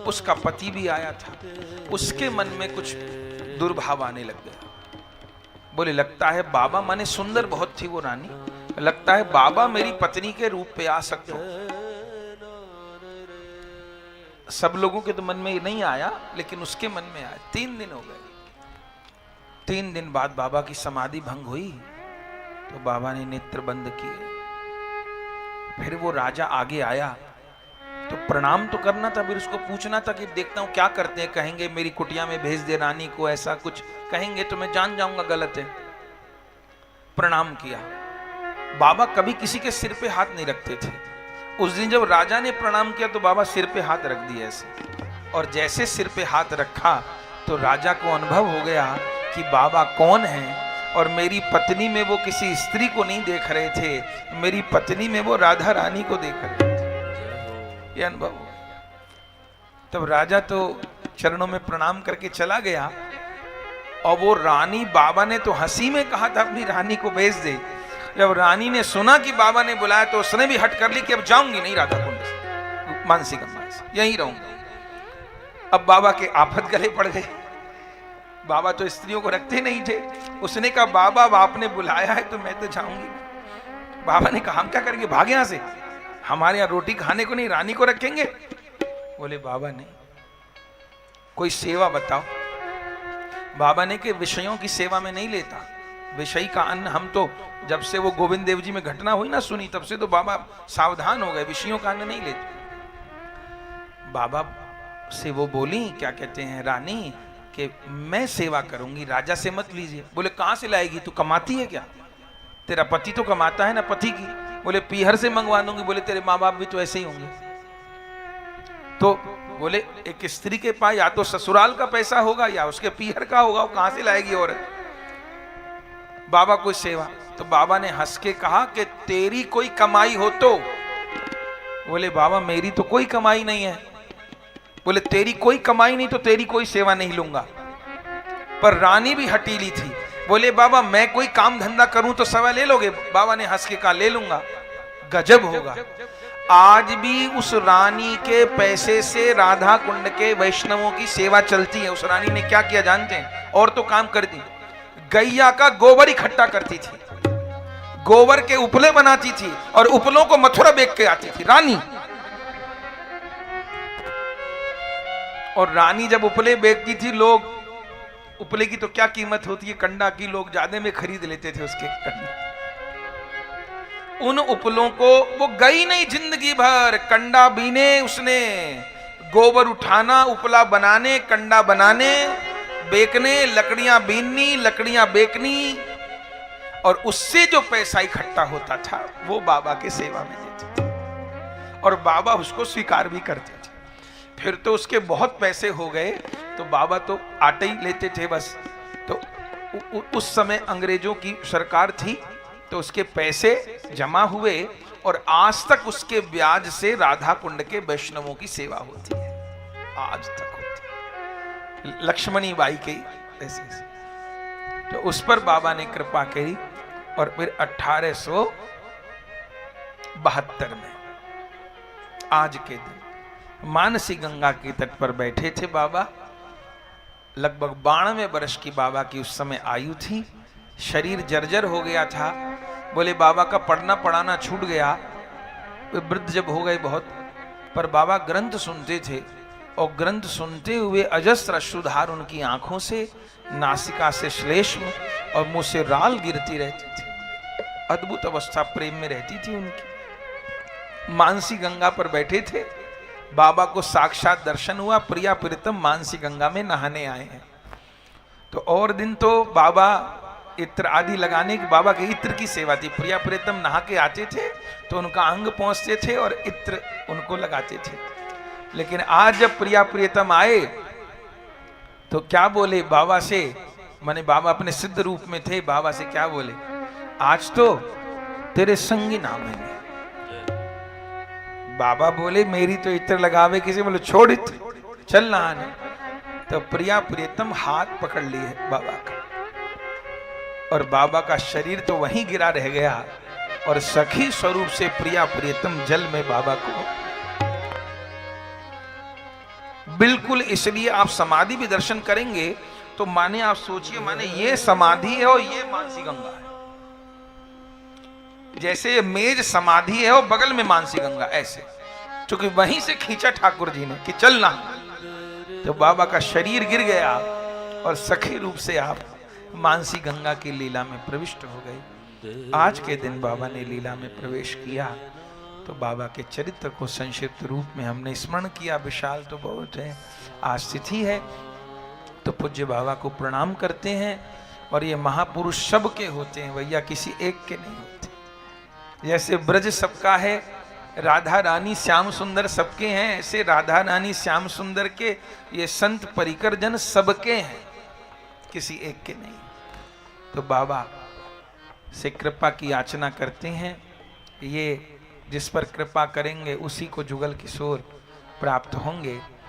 उसका पति भी आया था। उसके मन में कुछ दुर्भाव आने लग गया। बोले लगता है बाबा, माने सुंदर बहुत थी वो रानी, लगता है बाबा मेरी पत्नी के रूप पे आ सकते हो। सब लोगों के तो मन में नहीं आया, लेकिन उसके मन में आया। 3 दिन हो गए। 3 दिन बाद बाबा की समाधि भंग हुई तो बाबा ने नेत्र बंद किए। फिर वो राजा आगे आया तो प्रणाम तो करना था, फिर उसको पूछना था कि देखता हूं क्या करते हैं, कहेंगे मेरी कुटिया में भेज दे रानी को, ऐसा कुछ कहेंगे तो मैं जान जाऊंगा गलत है। प्रणाम किया। बाबा कभी किसी के सिर पे हाथ नहीं रखते थे। उस दिन जब राजा ने प्रणाम किया तो बाबा सिर पे हाथ रख दिए ऐसे, और जैसे सिर पे हाथ रखा तो राजा को अनुभव हो गया कि बाबा कौन है, और मेरी पत्नी में वो किसी स्त्री को नहीं देख रहे थे, मेरी पत्नी में वो राधा रानी को देख रहे थे। ये अनुभव हो गया। तब राजा तो चरणों में प्रणाम करके चला गया, और वो रानी, बाबा ने तो हंसी में कहा था अपनी रानी को भेज दे। जब रानी ने सुना कि बाबा ने बुलाया तो उसने भी हट कर ली कि अब जाऊंगी नहीं राधा कुंड से, मानसी गंगा से, यहीं रहूंगी। अब बाबा के आफत गले पड़ गए। बाबा तो स्त्रियों को रखते नहीं थे। उसने कहा बाबा आपने बुलाया है तो मैं तो जाऊंगी। बाबा ने कहा हम क्या करेंगे, भाग यहां से, हमारे यहाँ रोटी खाने को नहीं, रानी को रखेंगे। बोले बाबा नहीं, कोई सेवा बताओ। बाबा ने कि विषयों की सेवा में नहीं लेता, विषय का अन्न। हम तो जब से वो गोविंद देव जी में घटना हुई ना सुनी, तब से तो बाबा सावधान हो गए, विषयों का अन्न नहीं लेते। बाबा से वो बोली, क्या कहते हैं, रानी कि मैं सेवा करूंगी, राजा से मत लीजिए। बोले कहां से लाएगी, तू कमाती है क्या, तेरा पति तो कमाता है ना पति की। बोले पीहर से मंगवा दूंगी। बोले तेरे माँ बाप भी तो ऐसे ही होंगे। तो बोले एक स्त्री के पास या तो ससुराल का पैसा होगा या उसके पीहर का होगा, वो कहां से लाएगी औरत। बाबा कोई सेवा। तो बाबा ने हंस के कहा कि तेरी कोई कमाई हो तो। बोले बाबा मेरी तो कोई कमाई नहीं है। बोले तेरी कोई कमाई नहीं तो तेरी कोई सेवा नहीं लूंगा। पर रानी भी हटीली थी। बोले बाबा मैं कोई काम धंधा करूं तो सेवा ले लोगे। बाबा ने हंस के कहा ले लूंगा। गजब होगा, आज भी उस रानी के पैसे से राधा कुंड के वैष्णवों की सेवा चलती है। उस रानी ने क्या किया जानते हैं, और तो काम करती, गैया का गोबर इकट्ठा करती थी, गोबर के उपले बनाती थी और उपलों को मथुरा बेच के आती थी रानी। और रानी जब उपले बेचती थी, लोग उपले की तो क्या कीमत होती है, कंडा की, लोग ज्यादा में खरीद लेते थे उसके कंडा। उन उपलों को वो गई नहीं जिंदगी भर, कंडा बीने उसने, गोबर उठाना, उपला बनाने, कंडा बनाने, बेचने, लकड़ियां बीननी, लकड़ियां बेचनी, और उससे जो पैसा इकट्ठा होता था वो बाबा के सेवा में देते थे और बाबा उसको स्वीकार भी करते थे। फिर तो उसके बहुत पैसे हो गए तो बाबा तो आटे ही लेते थे बस। तो उस समय अंग्रेजों की सरकार थी तो उसके पैसे जमा हुए और आज तक उसके ब्याज से राधा कुंड के वैष्णवों की सेवा होती है, आज तक होती है, लक्ष्मणी बाई के ऐसे। तो उस पर बाबा ने कृपा करी और फिर 1872 में आज के दिन मानसी गंगा के तट पर बैठे थे बाबा। लगभग 92 वर्ष की बाबा की उस समय आयु थी। शरीर जर्जर हो गया था। बोले बाबा का पढ़ना पढ़ाना छूट गया, वे वृद्ध जब हो गए बहुत, पर बाबा ग्रंथ सुनते थे और ग्रंथ सुनते हुए अजस्र अश्रुधार उनकी आंखों से, नासिका से श्लेष्म और मुंह से राल गिरती रहती थी। अद्भुत अवस्था प्रेम में रहती थी उनकी। मानसी गंगा पर बैठे थे, बाबा को साक्षात दर्शन हुआ, प्रिया प्रीतम मानसी गंगा में नहाने आए हैं। तो और दिन तो बाबा इत्र आदि लगाने की, बाबा के इत्र की सेवा थी। प्रिया प्रीतम नहा के आते थे तो उनका अंग पहुंचते थे और इत्र उनको लगाते थे। लेकिन आज जब प्रिया प्रीतम आए तो क्या बोले बाबा से, माने बाबा अपने सिद्ध रूप में थे, बाबा से क्या बोले, आज तो तेरे संगी नाम है। बाबा बोले मेरी तो इत्र लगावे किसी, बोले छोड़ इत्र, चल नहाने। तो प्रिया प्रीतम हाथ पकड़ लिए बाबा का और बाबा का शरीर तो वहीं गिरा रह गया और सखी स्वरूप से प्रिया प्रीतम जल में बाबा को बिल्कुल। इसलिए आप समाधि भी दर्शन करेंगे तो माने आप सोचिए, माने ये समाधि है और ये मानसी गंगा है। जैसे ये मेज समाधि है और बगल में मानसी गंगा, ऐसे, क्योंकि वहीं से खींचा ठाकुर जी ने कि चलना। तो बाबा का शरीर गिर गया और सखी रूप से आप मानसी गंगा की लीला में प्रविष्ट हो गए। आज के दिन बाबा ने लीला में प्रवेश किया तो बाबा के चरित्र को संक्षिप्त रूप में हमने स्मरण किया। विशाल तो बहुत है, आज तिथि है तो पूज्य बाबा को प्रणाम करते हैं। और ये महापुरुष सबके होते हैं भैया, किसी एक के नहीं होते। जैसे ब्रज सबका है, राधा रानी श्याम सुंदर सबके हैं, ऐसे राधा रानी श्याम सुंदर के ये संत परिकर जन सबके हैं, किसी एक के नहीं। तो बाबा से कृपा की याचना करते हैं, ये जिस पर कृपा करेंगे उसी को जुगल किशोर प्राप्त होंगे।